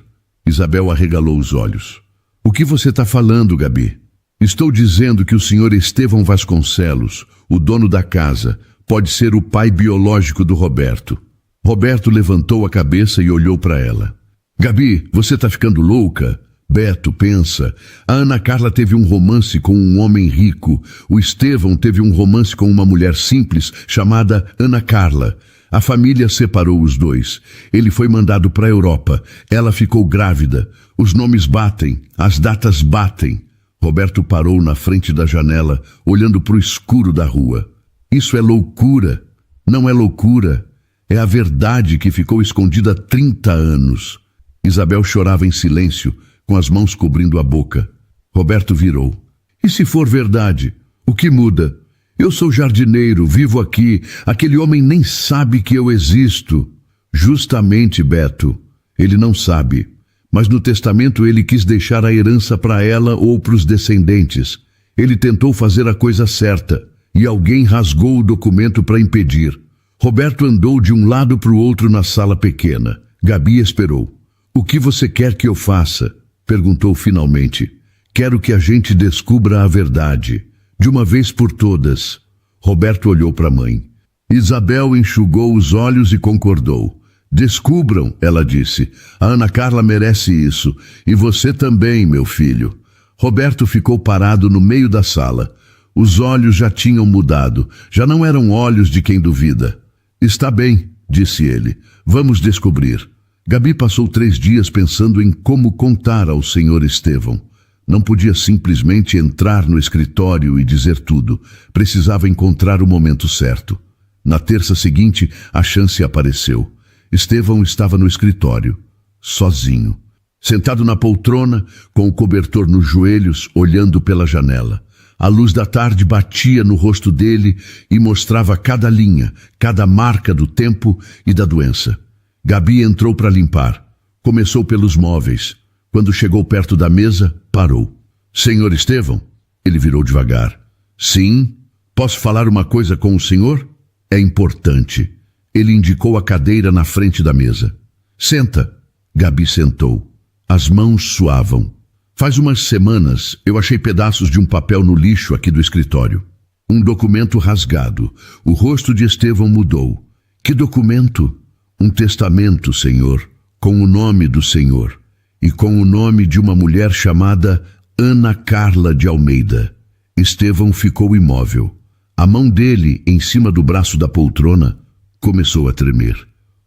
Isabel arregalou os olhos. O que você está falando, Gabi? Estou dizendo que o senhor Estevão Vasconcelos, o dono da casa, pode ser o pai biológico do Roberto. Roberto levantou a cabeça e olhou para ela. Gabi, você está ficando louca? Beto, pensa. A Ana Carla teve um romance com um homem rico. O Estevão teve um romance com uma mulher simples chamada Ana Carla. A família separou os dois. Ele foi mandado para a Europa. Ela ficou grávida. Os nomes batem, as datas batem. Roberto parou na frente da janela, olhando para o escuro da rua. Isso é loucura. Não é loucura. É a verdade que ficou escondida há 30 anos. Isabel chorava em silêncio, com as mãos cobrindo a boca. Roberto virou. E se for verdade, o que muda? Eu sou jardineiro, vivo aqui. Aquele homem nem sabe que eu existo. Justamente, Beto. Ele não sabe. Mas no testamento ele quis deixar a herança para ela ou para os descendentes. Ele tentou fazer a coisa certa. E alguém rasgou o documento para impedir. Roberto andou de um lado para o outro na sala pequena. Gabi esperou. O que você quer que eu faça? Perguntou finalmente. Quero que a gente descubra a verdade. De uma vez por todas. Roberto olhou para a mãe. Isabel enxugou os olhos e concordou. Descubram, ela disse. A Ana Carla merece isso. E você também, meu filho. Roberto ficou parado no meio da sala. Os olhos já tinham mudado. Já não eram olhos de quem duvida. Está bem, disse ele. Vamos descobrir. Gabi passou 3 dias pensando em como contar ao senhor Estevão. Não podia simplesmente entrar no escritório e dizer tudo. Precisava encontrar o momento certo. Na terça seguinte, a chance apareceu. Estevão estava no escritório, sozinho. Sentado na poltrona, com o cobertor nos joelhos, olhando pela janela. A luz da tarde batia no rosto dele e mostrava cada linha, cada marca do tempo e da doença. Gabi entrou para limpar. Começou pelos móveis. Quando chegou perto da mesa, parou. Senhor Estevão? Ele virou devagar. Sim? Posso falar uma coisa com o senhor? É importante. Ele indicou a cadeira na frente da mesa. Senta. Gabi sentou. As mãos suavam. Faz umas semanas, eu achei pedaços de um papel no lixo aqui do escritório. Um documento rasgado. O rosto de Estevão mudou. Que documento? Um testamento, senhor, com o nome do senhor e com o nome de uma mulher chamada Ana Carla de Almeida. Estevão ficou imóvel. A mão dele, em cima do braço da poltrona, começou a tremer.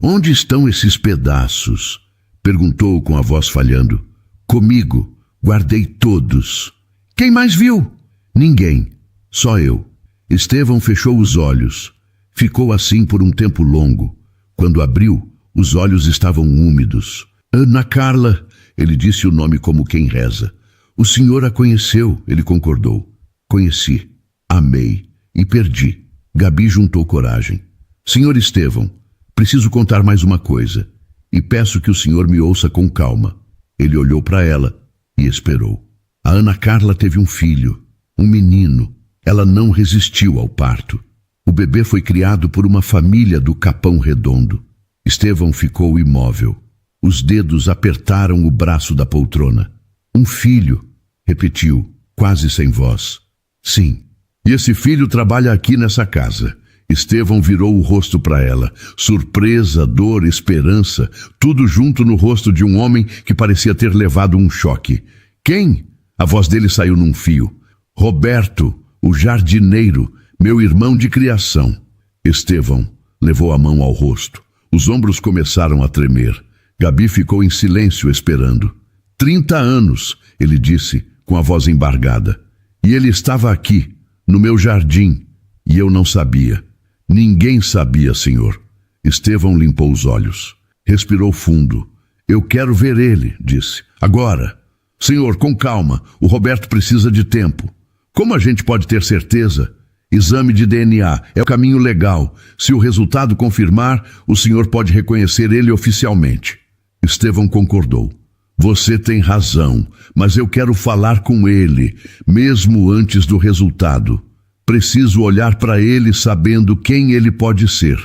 Onde estão esses pedaços? Perguntou com a voz falhando. Comigo, guardei todos. Quem mais viu? Ninguém, só eu. Estevão fechou os olhos. Ficou assim por um tempo longo. Quando abriu, os olhos estavam úmidos. Ana Carla, ele disse o nome como quem reza. O senhor a conheceu, ele concordou. Conheci, amei e perdi. Gabi juntou coragem. Senhor Estevão, preciso contar mais uma coisa e peço que o senhor me ouça com calma. Ele olhou para ela e esperou. A Ana Carla teve um filho, um menino. Ela não resistiu ao parto. O bebê foi criado por uma família do Capão Redondo. Estevão ficou imóvel. Os dedos apertaram o braço da poltrona. Um filho, repetiu, quase sem voz. Sim. E esse filho trabalha aqui nessa casa. Estevão virou o rosto para ela. Surpresa, dor, esperança, tudo junto no rosto de um homem que parecia ter levado um choque. Quem? A voz dele saiu num fio. Roberto, o jardineiro, meu irmão de criação. Estevão levou a mão ao rosto. Os ombros começaram a tremer. Gabi ficou em silêncio esperando. 30 anos, ele disse, com a voz embargada. E ele estava aqui, no meu jardim, e eu não sabia. Ninguém sabia, senhor. Estevão limpou os olhos. Respirou fundo. Eu quero ver ele, disse. Agora. Senhor, com calma, o Roberto precisa de tempo. Como a gente pode ter certeza? Exame de DNA é o caminho legal. Se o resultado confirmar, o senhor pode reconhecer ele oficialmente. Estevão concordou. Você tem razão, mas eu quero falar com ele, mesmo antes do resultado. Preciso olhar para ele sabendo quem ele pode ser.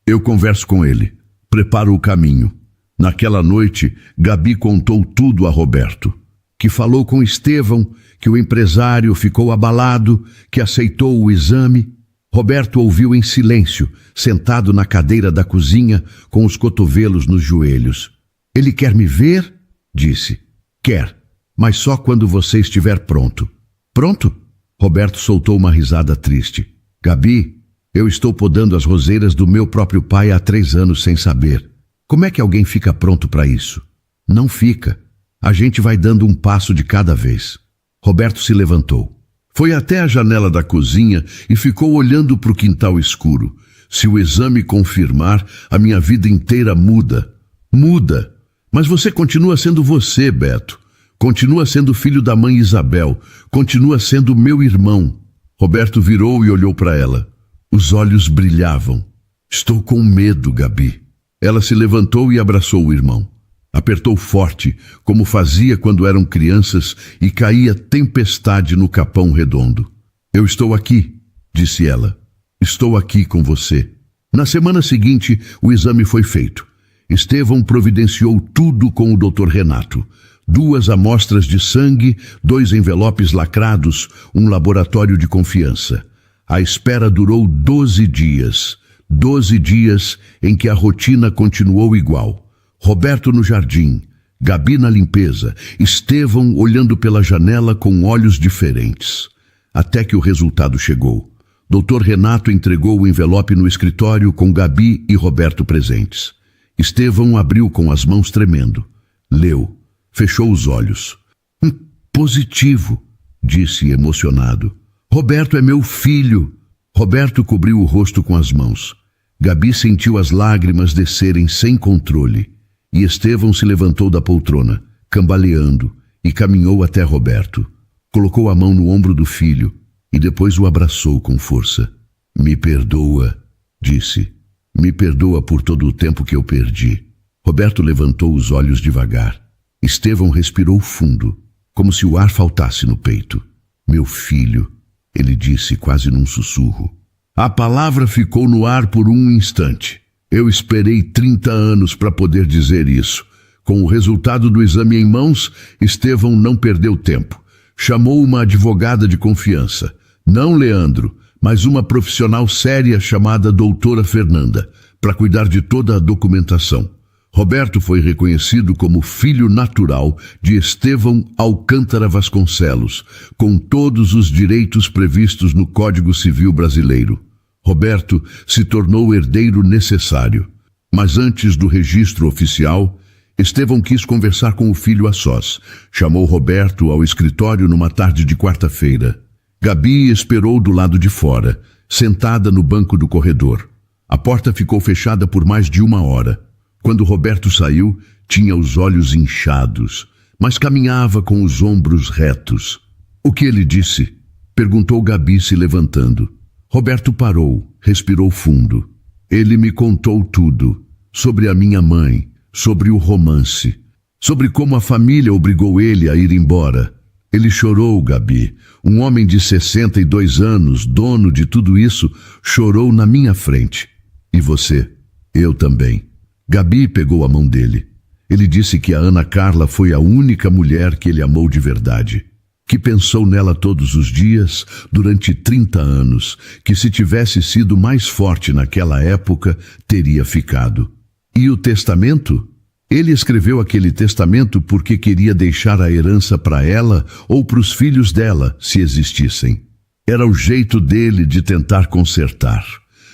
Eu converso com ele. Preparo o caminho. Naquela noite, Gabi contou tudo a Roberto. Que falou com Estevão, que o empresário ficou abalado, que aceitou o exame. Roberto ouviu em silêncio, sentado na cadeira da cozinha, com os cotovelos nos joelhos. Ele quer me ver? Disse. Quer, mas só quando você estiver pronto. Pronto? Roberto soltou uma risada triste. Gabi, eu estou podando as roseiras do meu próprio pai há 3 anos sem saber. Como é que alguém fica pronto para isso? Não fica. A gente vai dando um passo de cada vez. Roberto se levantou. Foi até a janela da cozinha e ficou olhando para o quintal escuro. Se o exame confirmar, a minha vida inteira muda. Muda. Mas você continua sendo você, Beto. Continua sendo filho da mãe Isabel. Continua sendo meu irmão. Roberto virou e olhou para ela. Os olhos brilhavam. Estou com medo, Gabi. Ela se levantou e abraçou o irmão. Apertou forte, como fazia quando eram crianças, e caía tempestade no Capão Redondo. Eu estou aqui, disse ela. Estou aqui com você. Na semana seguinte, o exame foi feito. Estevão providenciou tudo com o Dr. Renato. 2 amostras de sangue, 2 envelopes lacrados, um laboratório de confiança. A espera durou 12 dias. 12 dias em que a rotina continuou igual. Roberto no jardim, Gabi na limpeza, Estevão olhando pela janela com olhos diferentes. Até que o resultado chegou. Dr. Renato entregou o envelope no escritório com Gabi e Roberto presentes. Estevão abriu com as mãos tremendo. Leu, fechou os olhos. Positivo, disse emocionado. Roberto é meu filho. Roberto cobriu o rosto com as mãos. Gabi sentiu as lágrimas descerem sem controle. E Estevão se levantou da poltrona, cambaleando, e caminhou até Roberto. Colocou a mão no ombro do filho e depois o abraçou com força. Me perdoa, disse. Me perdoa por todo o tempo que eu perdi. Roberto levantou os olhos devagar. Estevão respirou fundo, como se o ar faltasse no peito. Meu filho, ele disse quase num sussurro. A palavra ficou no ar por um instante. Eu esperei 30 anos para poder dizer isso. Com o resultado do exame em mãos, Estevão não perdeu tempo. Chamou uma advogada de confiança. Não Leandro, mas uma profissional séria chamada doutora Fernanda, para cuidar de toda a documentação. Roberto foi reconhecido como filho natural de Estevão Alcântara Vasconcelos, com todos os direitos previstos no Código Civil Brasileiro. Roberto se tornou o herdeiro necessário. Mas antes do registro oficial, Estevão quis conversar com o filho a sós. Chamou Roberto ao escritório numa tarde de quarta-feira. Gabi esperou do lado de fora, sentada no banco do corredor. A porta ficou fechada por mais de 1 hora. Quando Roberto saiu, tinha os olhos inchados, mas caminhava com os ombros retos. O que ele disse? Perguntou Gabi se levantando. Roberto parou, respirou fundo. Ele me contou tudo, sobre a minha mãe, sobre o romance, sobre como a família obrigou ele a ir embora. Ele chorou, Gabi. Um homem de 62 anos, dono de tudo isso, chorou na minha frente. E você? Eu também. Gabi pegou a mão dele. Ele disse que a Ana Carla foi a única mulher que ele amou de verdade. Que pensou nela todos os dias, durante 30 anos, que se tivesse sido mais forte naquela época, teria ficado. E o testamento? Ele escreveu aquele testamento porque queria deixar a herança para ela ou para os filhos dela, se existissem. Era o jeito dele de tentar consertar.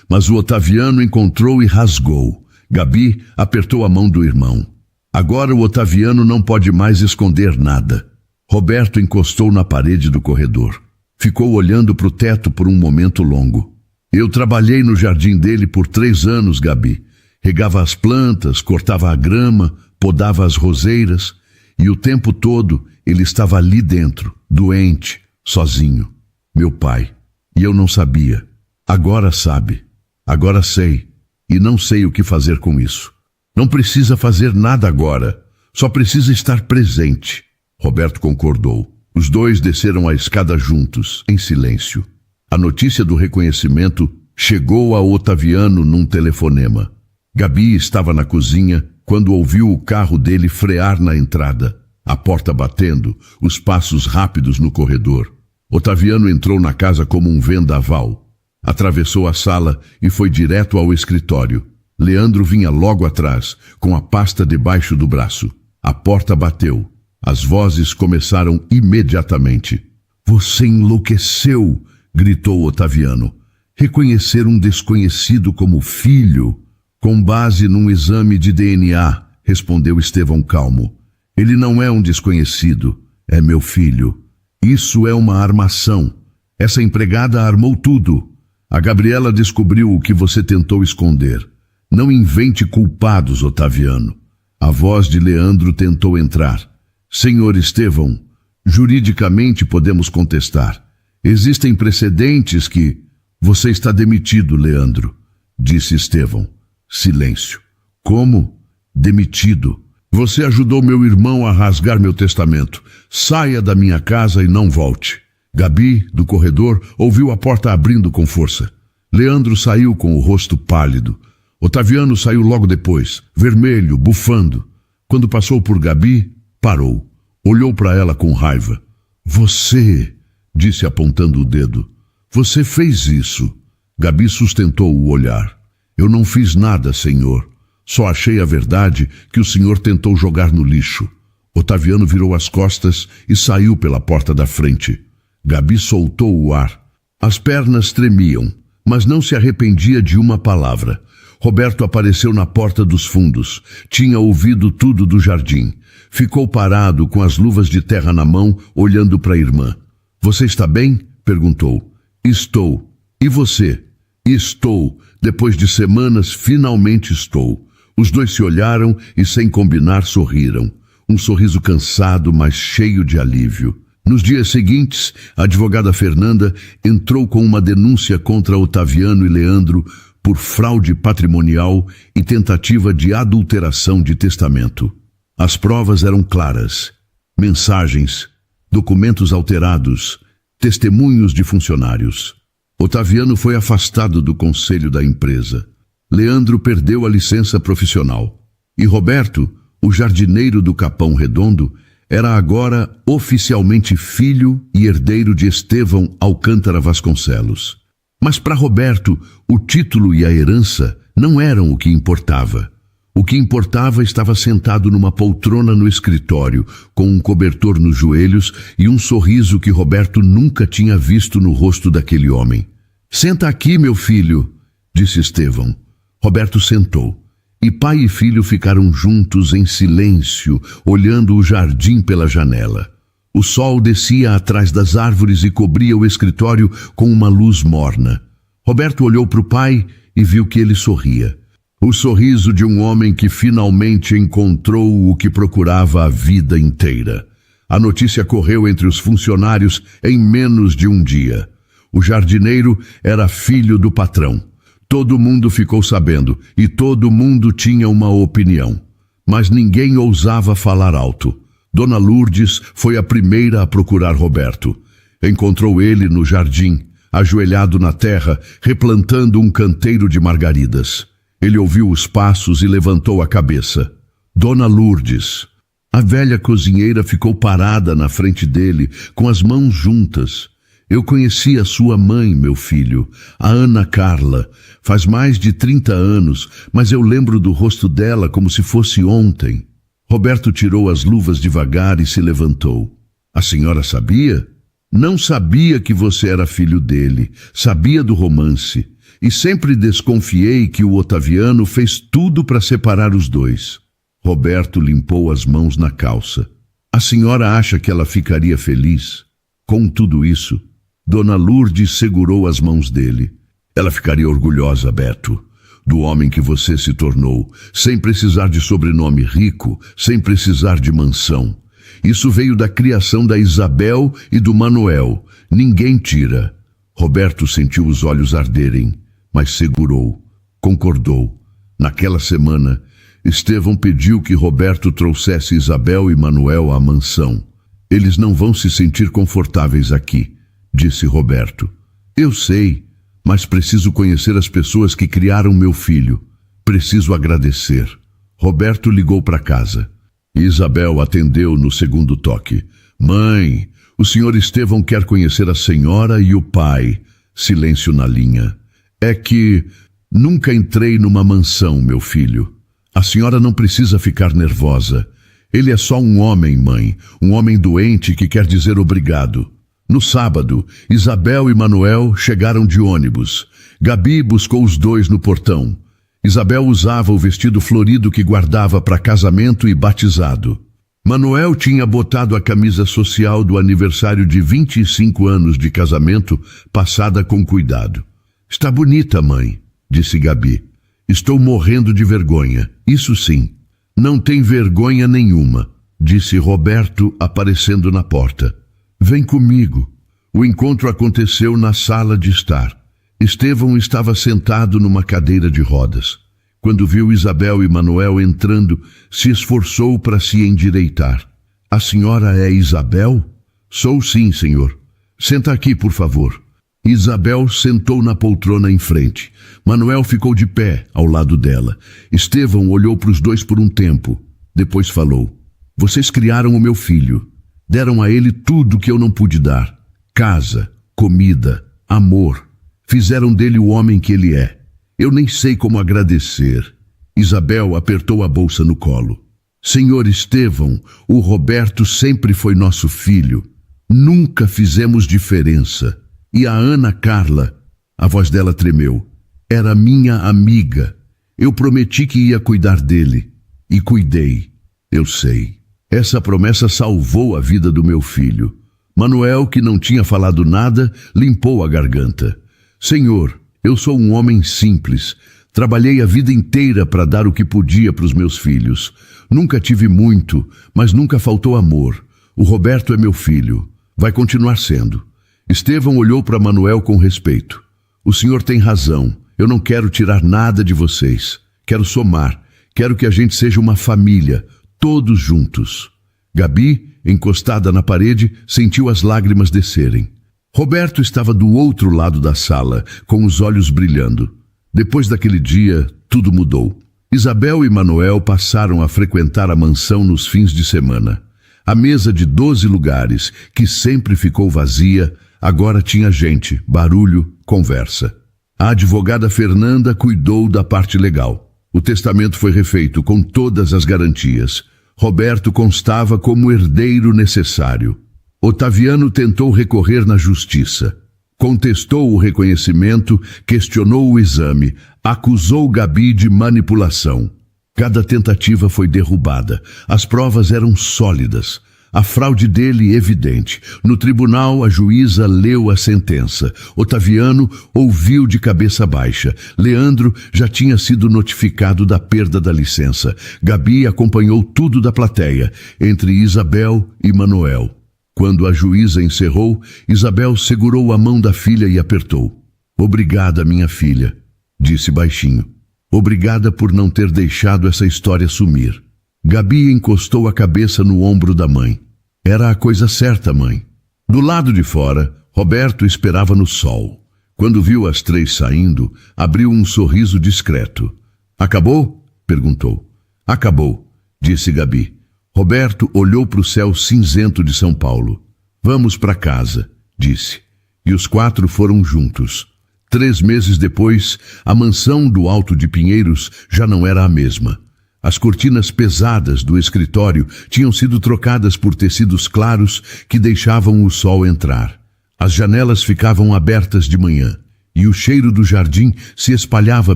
Mas o Otaviano encontrou e rasgou. Gabi apertou a mão do irmão. Agora o Otaviano não pode mais esconder nada. Roberto encostou na parede do corredor. Ficou olhando para o teto por um momento longo. Eu trabalhei no jardim dele por 3 anos, Gabi. Regava as plantas, cortava a grama, podava as roseiras, e o tempo todo ele estava ali dentro, doente, sozinho. Meu pai. E eu não sabia. Agora sabe. Agora sei. E não sei o que fazer com isso. Não precisa fazer nada agora. Só precisa estar presente. Roberto concordou. Os dois desceram a escada juntos, em silêncio. A notícia do reconhecimento chegou a Otaviano num telefonema. Gabi estava na cozinha quando ouviu o carro dele frear na entrada. A porta batendo, os passos rápidos no corredor. Otaviano entrou na casa como um vendaval. Atravessou a sala e foi direto ao escritório. Leandro vinha logo atrás, com a pasta debaixo do braço. A porta bateu. As vozes começaram imediatamente. "Você enlouqueceu!" gritou Otaviano. "Reconhecer um desconhecido como filho?" "Com base num exame de DNA", respondeu Estevão calmo. "Ele não é um desconhecido, é meu filho. Isso é uma armação. Essa empregada armou tudo. A Gabriela descobriu o que você tentou esconder. Não invente culpados, Otaviano." A voz de Leandro tentou entrar. "Senhor Estevão, juridicamente podemos contestar. Existem precedentes que..." "Você está demitido, Leandro", disse Estevão. Silêncio. "Como? Demitido? Você ajudou meu irmão a rasgar meu testamento. Saia da minha casa e não volte." Gabi, do corredor, ouviu a porta abrindo com força. Leandro saiu com o rosto pálido. Otaviano saiu logo depois, vermelho, bufando. Quando passou por Gabi, parou. Olhou para ela com raiva. "Você", disse apontando o dedo. "Você fez isso." Gabi sustentou o olhar. "Eu não fiz nada, senhor. Só achei a verdade que o senhor tentou jogar no lixo." Otaviano virou as costas e saiu pela porta da frente. Gabi soltou o ar. As pernas tremiam, mas não se arrependia de uma palavra. Roberto apareceu na porta dos fundos. Tinha ouvido tudo do jardim. Ficou parado com as luvas de terra na mão, olhando para a irmã. "Você está bem?" perguntou. "Estou. E você?" "Estou. Depois de semanas, finalmente estou." Os dois se olharam e, sem combinar, sorriram. Um sorriso cansado, mas cheio de alívio. Nos dias seguintes, a advogada Fernanda entrou com uma denúncia contra Otaviano e Leandro por fraude patrimonial e tentativa de adulteração de testamento. As provas eram claras. Mensagens, documentos alterados, testemunhos de funcionários. Otaviano foi afastado do conselho da empresa. Leandro perdeu a licença profissional. E Roberto, o jardineiro do Capão Redondo, era agora oficialmente filho e herdeiro de Estevão Alcântara Vasconcelos. Mas para Roberto, o título e a herança não eram o que importava. O que importava estava sentado numa poltrona no escritório, com um cobertor nos joelhos e um sorriso que Roberto nunca tinha visto no rosto daquele homem. "Senta aqui, meu filho", disse Estevão. Roberto sentou. E pai e filho ficaram juntos em silêncio, olhando o jardim pela janela. O sol descia atrás das árvores e cobria o escritório com uma luz morna. Roberto olhou para o pai e viu que ele sorria. O sorriso de um homem que finalmente encontrou o que procurava a vida inteira. A notícia correu entre os funcionários em menos de um dia. O jardineiro era filho do patrão. Todo mundo ficou sabendo e todo mundo tinha uma opinião. Mas ninguém ousava falar alto. Dona Lourdes foi a primeira a procurar Roberto. Encontrou ele no jardim, ajoelhado na terra, replantando um canteiro de margaridas. Ele ouviu os passos e levantou a cabeça. "Dona Lourdes." A velha cozinheira ficou parada na frente dele, com as mãos juntas. "Eu conheci a sua mãe, meu filho, a Ana Carla. Faz mais de 30 anos, mas eu lembro do rosto dela como se fosse ontem." Roberto tirou as luvas devagar e se levantou. "A senhora sabia?" "Não sabia que você era filho dele. Sabia do romance. E sempre desconfiei que o Otaviano fez tudo para separar os dois." Roberto limpou as mãos na calça. "A senhora acha que ela ficaria feliz com tudo isso?" Dona Lourdes segurou as mãos dele. "Ela ficaria orgulhosa, Beto. do homem que você se tornou, sem precisar de sobrenome rico, sem precisar de mansão. Isso veio da criação da Isabel e do Manuel. Ninguém tira. Roberto sentiu os olhos arderem, mas segurou, concordou. Naquela semana, Estevão pediu que Roberto trouxesse Isabel e Manuel à mansão. Eles não vão se sentir confortáveis aqui, disse Roberto. Eu sei, mas preciso conhecer as pessoas que criaram meu filho. Preciso agradecer. Roberto ligou para casa. Isabel atendeu no segundo toque. Mãe, o senhor Estevão quer conhecer a senhora e o pai. Silêncio na linha. É que nunca entrei numa mansão, meu filho. A senhora não precisa ficar nervosa. Ele é só um homem, mãe. Um homem doente que quer dizer obrigado. No sábado, Isabel e Manuel chegaram de ônibus. Gabi buscou os dois no portão. Isabel usava o vestido florido que guardava para casamento e batizado. Manuel tinha botado a camisa social do aniversário de 25 anos de casamento, passada com cuidado. Está bonita, mãe, disse Gabi. Estou morrendo de vergonha, isso sim. Não tem vergonha nenhuma, disse Roberto, aparecendo na porta. Vem comigo. O encontro aconteceu na sala de estar. Estevão estava sentado numa cadeira de rodas. Quando viu Isabel e Manuel entrando, se esforçou para se endireitar. A senhora é Isabel? Sou sim, senhor. Senta aqui, por favor. Isabel sentou na poltrona em frente. Manuel ficou de pé ao lado dela. Estevão olhou para os dois por um tempo. Depois falou. Vocês criaram o meu filho. Deram a ele tudo que eu não pude dar. Casa, comida, amor. Fizeram dele o homem que ele é. Eu nem sei como agradecer. Isabel apertou a bolsa no colo. Senhor Estevão, o Roberto sempre foi nosso filho. Nunca fizemos diferença. E a Ana Carla, a voz dela tremeu, era minha amiga. Eu prometi que ia cuidar dele. E cuidei. Eu sei. Essa promessa salvou a vida do meu filho. Manuel, que não tinha falado nada, limpou a garganta. Senhor, eu sou um homem simples. Trabalhei a vida inteira para dar o que podia para os meus filhos. Nunca tive muito, mas nunca faltou amor. O Roberto é meu filho. Vai continuar sendo. Estevão olhou para Manuel com respeito. O senhor tem razão. Eu não quero tirar nada de vocês. Quero somar. Quero que a gente seja uma família, todos juntos. Gabi, encostada na parede, sentiu as lágrimas descerem. Roberto estava do outro lado da sala, com os olhos brilhando. Depois daquele dia, tudo mudou. Isabel e Manuel passaram a frequentar a mansão nos fins de semana. A mesa de 12 lugares, que sempre ficou vazia, agora tinha gente, barulho, conversa. A advogada Fernanda cuidou da parte legal. O testamento foi refeito com todas as garantias. Roberto constava como herdeiro necessário. Otaviano tentou recorrer na justiça. Contestou o reconhecimento, questionou o exame, acusou Gabi de manipulação. Cada tentativa foi derrubada. As provas eram sólidas. A fraude dele evidente. No tribunal, a juíza leu a sentença. Otaviano ouviu de cabeça baixa. Leandro já tinha sido notificado da perda da licença. Gabi acompanhou tudo da plateia, entre Isabel e Manuel. Quando a juíza encerrou, Isabel segurou a mão da filha e apertou. Obrigada, minha filha, disse baixinho. Obrigada por não ter deixado essa história sumir. Gabi encostou a cabeça no ombro da mãe. Era a coisa certa, mãe. Do lado de fora, Roberto esperava no sol. Quando viu as três saindo, abriu um sorriso discreto. Acabou? Perguntou. Acabou, disse Gabi. Roberto olhou para o céu cinzento de São Paulo. Vamos para casa, disse. E os quatro foram juntos. 3 meses depois, a mansão do Alto de Pinheiros já não era a mesma. As cortinas pesadas do escritório tinham sido trocadas por tecidos claros que deixavam o sol entrar. As janelas ficavam abertas de manhã e o cheiro do jardim se espalhava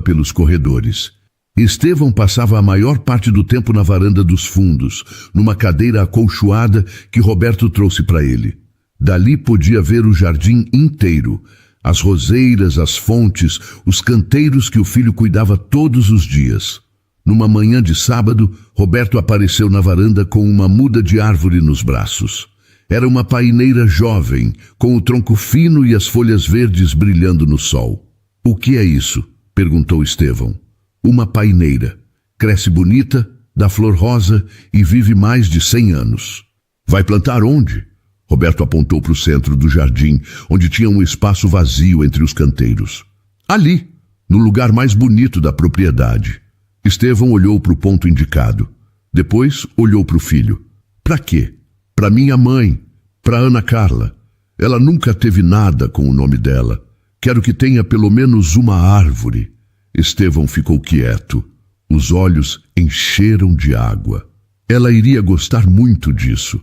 pelos corredores. Estevão passava a maior parte do tempo na varanda dos fundos, numa cadeira acolchoada que Roberto trouxe para ele. Dali podia ver o jardim inteiro. as roseiras, as fontes, os canteiros que o filho cuidava todos os dias. Numa manhã de sábado, Roberto apareceu na varanda com uma muda de árvore nos braços. Era uma paineira jovem, com o tronco fino e as folhas verdes brilhando no sol. "O que é isso?" perguntou Estevão. "Uma paineira. Cresce bonita, dá flor rosa e vive mais de 100 anos. Vai plantar onde?" Roberto apontou para o centro do jardim, onde tinha um espaço vazio entre os canteiros. "Ali, no lugar mais bonito da propriedade." Estevão olhou para o ponto indicado. Depois olhou para o filho. "Para quê?" "Para minha mãe, para Ana Carla. Ela nunca teve nada com o nome dela. Quero que tenha pelo menos uma árvore." Estevão ficou quieto. Os olhos encheram de água. Ela iria gostar muito disso.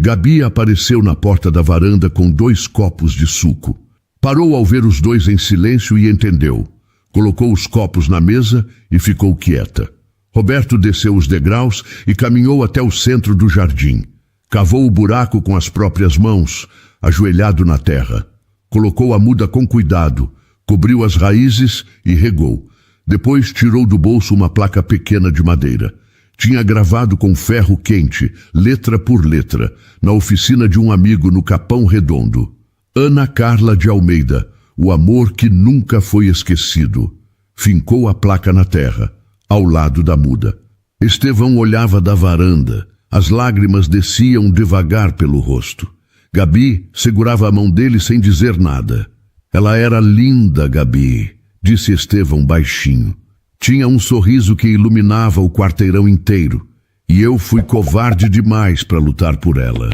Gabi apareceu na porta da varanda com 2 copos de suco. Parou ao ver os dois em silêncio e entendeu. Colocou os copos na mesa e ficou quieta. Roberto desceu os degraus e caminhou até o centro do jardim. Cavou o buraco com as próprias mãos, ajoelhado na terra. Colocou a muda com cuidado, cobriu as raízes e regou. Depois tirou do bolso uma placa pequena de madeira. Tinha gravado com ferro quente, letra por letra, na oficina de um amigo no Capão Redondo: Ana Carla de Almeida, o amor que nunca foi esquecido. Fincou a placa na terra, ao lado da muda. Estevão olhava da varanda. As lágrimas desciam devagar pelo rosto. Gabi segurava a mão dele sem dizer nada. "Ela era linda, Gabi", disse Estevão baixinho. Tinha um sorriso que iluminava o quarteirão inteiro. E eu fui covarde demais para lutar por ela.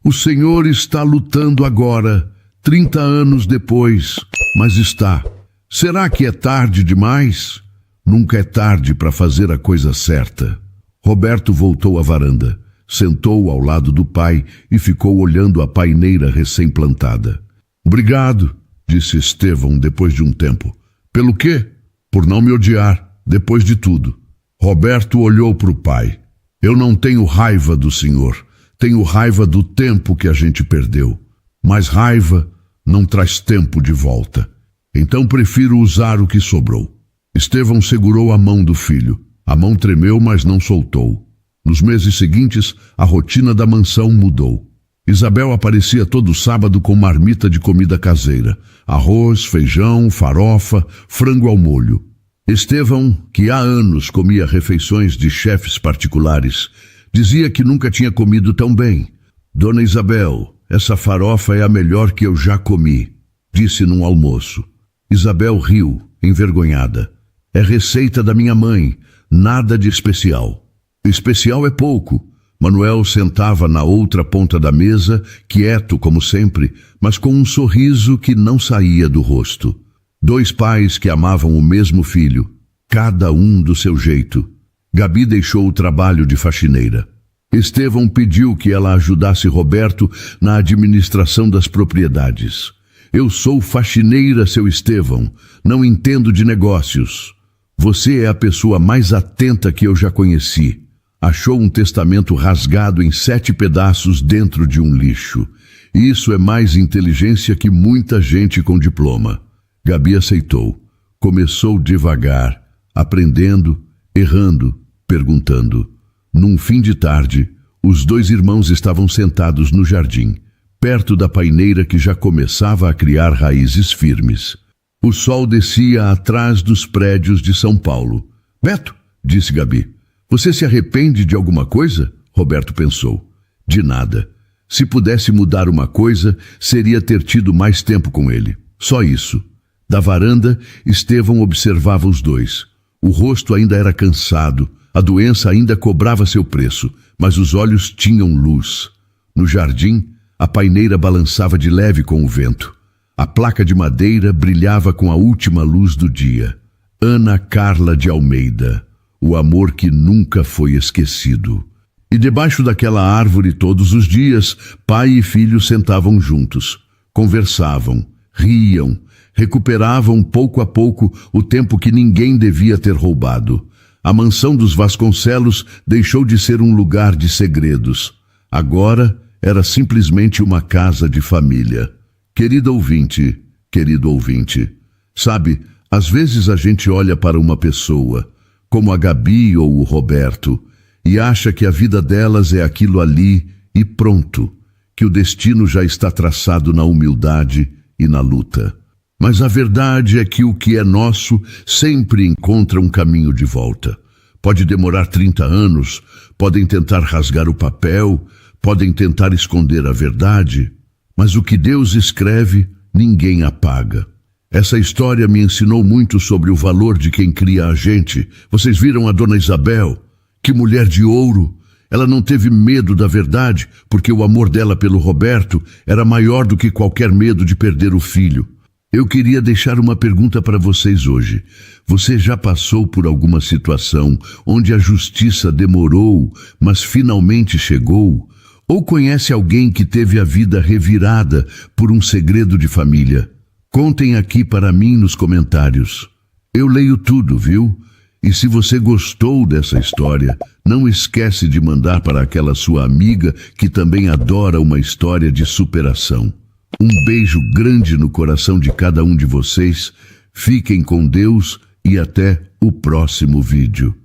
O Senhor está lutando agora, 30 anos depois, mas está. Será que é tarde demais? Nunca é tarde para fazer a coisa certa. Roberto voltou à varanda, sentou ao lado do pai e ficou olhando a paineira recém-plantada. "Obrigado", disse Estevão depois de um tempo. "Pelo quê?" "Por não me odiar, depois de tudo." Roberto olhou para o pai. "Eu não tenho raiva do senhor, tenho raiva do tempo que a gente perdeu. Mas raiva não traz tempo de volta. Então prefiro usar o que sobrou." Estevão segurou a mão do filho. A mão tremeu, mas não soltou. Nos meses seguintes, a rotina da mansão mudou. Isabel aparecia todo sábado com marmita de comida caseira: arroz, feijão, farofa, frango ao molho. Estevão, que há anos comia refeições de chefes particulares, dizia que nunca tinha comido tão bem. "Dona Isabel, essa farofa é a melhor que eu já comi", disse num almoço. Isabel riu, envergonhada. "É receita da minha mãe, nada de especial." "Especial é pouco." Manuel sentava na outra ponta da mesa, quieto como sempre, mas com um sorriso que não saía do rosto. 2 pais que amavam o mesmo filho, cada um do seu jeito. Gabi deixou o trabalho de faxineira. Estevão pediu que ela ajudasse Roberto na administração das propriedades. "Eu sou faxineira, seu Estevão, não entendo de negócios." "Você é a pessoa mais atenta que eu já conheci." Achou um testamento rasgado em 7 pedaços dentro de um lixo. Isso é mais inteligência que muita gente com diploma. Gabi aceitou. Começou devagar, aprendendo, errando, perguntando. Num fim de tarde, os 2 irmãos estavam sentados no jardim, perto da paineira que já começava a criar raízes firmes. O sol descia atrás dos prédios de São Paulo. "Beto", disse Gabi, "você se arrepende de alguma coisa?" Roberto pensou. De nada. Se pudesse mudar uma coisa, seria ter tido mais tempo com ele. Só isso. Da varanda, Estevão observava os 2. O rosto ainda era cansado, a doença ainda cobrava seu preço, mas os olhos tinham luz. No jardim, a paineira balançava de leve com o vento. A placa de madeira brilhava com a última luz do dia. Ana Carla de Almeida, o amor que nunca foi esquecido. E debaixo daquela árvore todos os dias, pai e filho sentavam juntos, conversavam, riam, recuperavam pouco a pouco o tempo que ninguém devia ter roubado. A mansão dos Vasconcelos deixou de ser um lugar de segredos. Agora era simplesmente uma casa de família. Querida ouvinte, querido ouvinte. Sabe, às vezes a gente olha para uma pessoa, como a Gabi ou o Roberto, e acha que a vida delas é aquilo ali e pronto, que o destino já está traçado na humildade e na luta. Mas a verdade é que o que é nosso sempre encontra um caminho de volta. Pode demorar 30 anos, podem tentar rasgar o papel, podem tentar esconder a verdade, mas o que Deus escreve, ninguém apaga. Essa história me ensinou muito sobre o valor de quem cria a gente. Vocês viram a Dona Isabel? Que mulher de ouro! Ela não teve medo da verdade, porque o amor dela pelo Roberto era maior do que qualquer medo de perder o filho. Eu queria deixar uma pergunta para vocês hoje. Você já passou por alguma situação onde a justiça demorou, mas finalmente chegou? Ou conhece alguém que teve a vida revirada por um segredo de família? Contem aqui para mim nos comentários. Eu leio tudo, viu? E se você gostou dessa história, não esquece de mandar para aquela sua amiga que também adora uma história de superação. Um beijo grande no coração de cada um de vocês. Fiquem com Deus e até o próximo vídeo.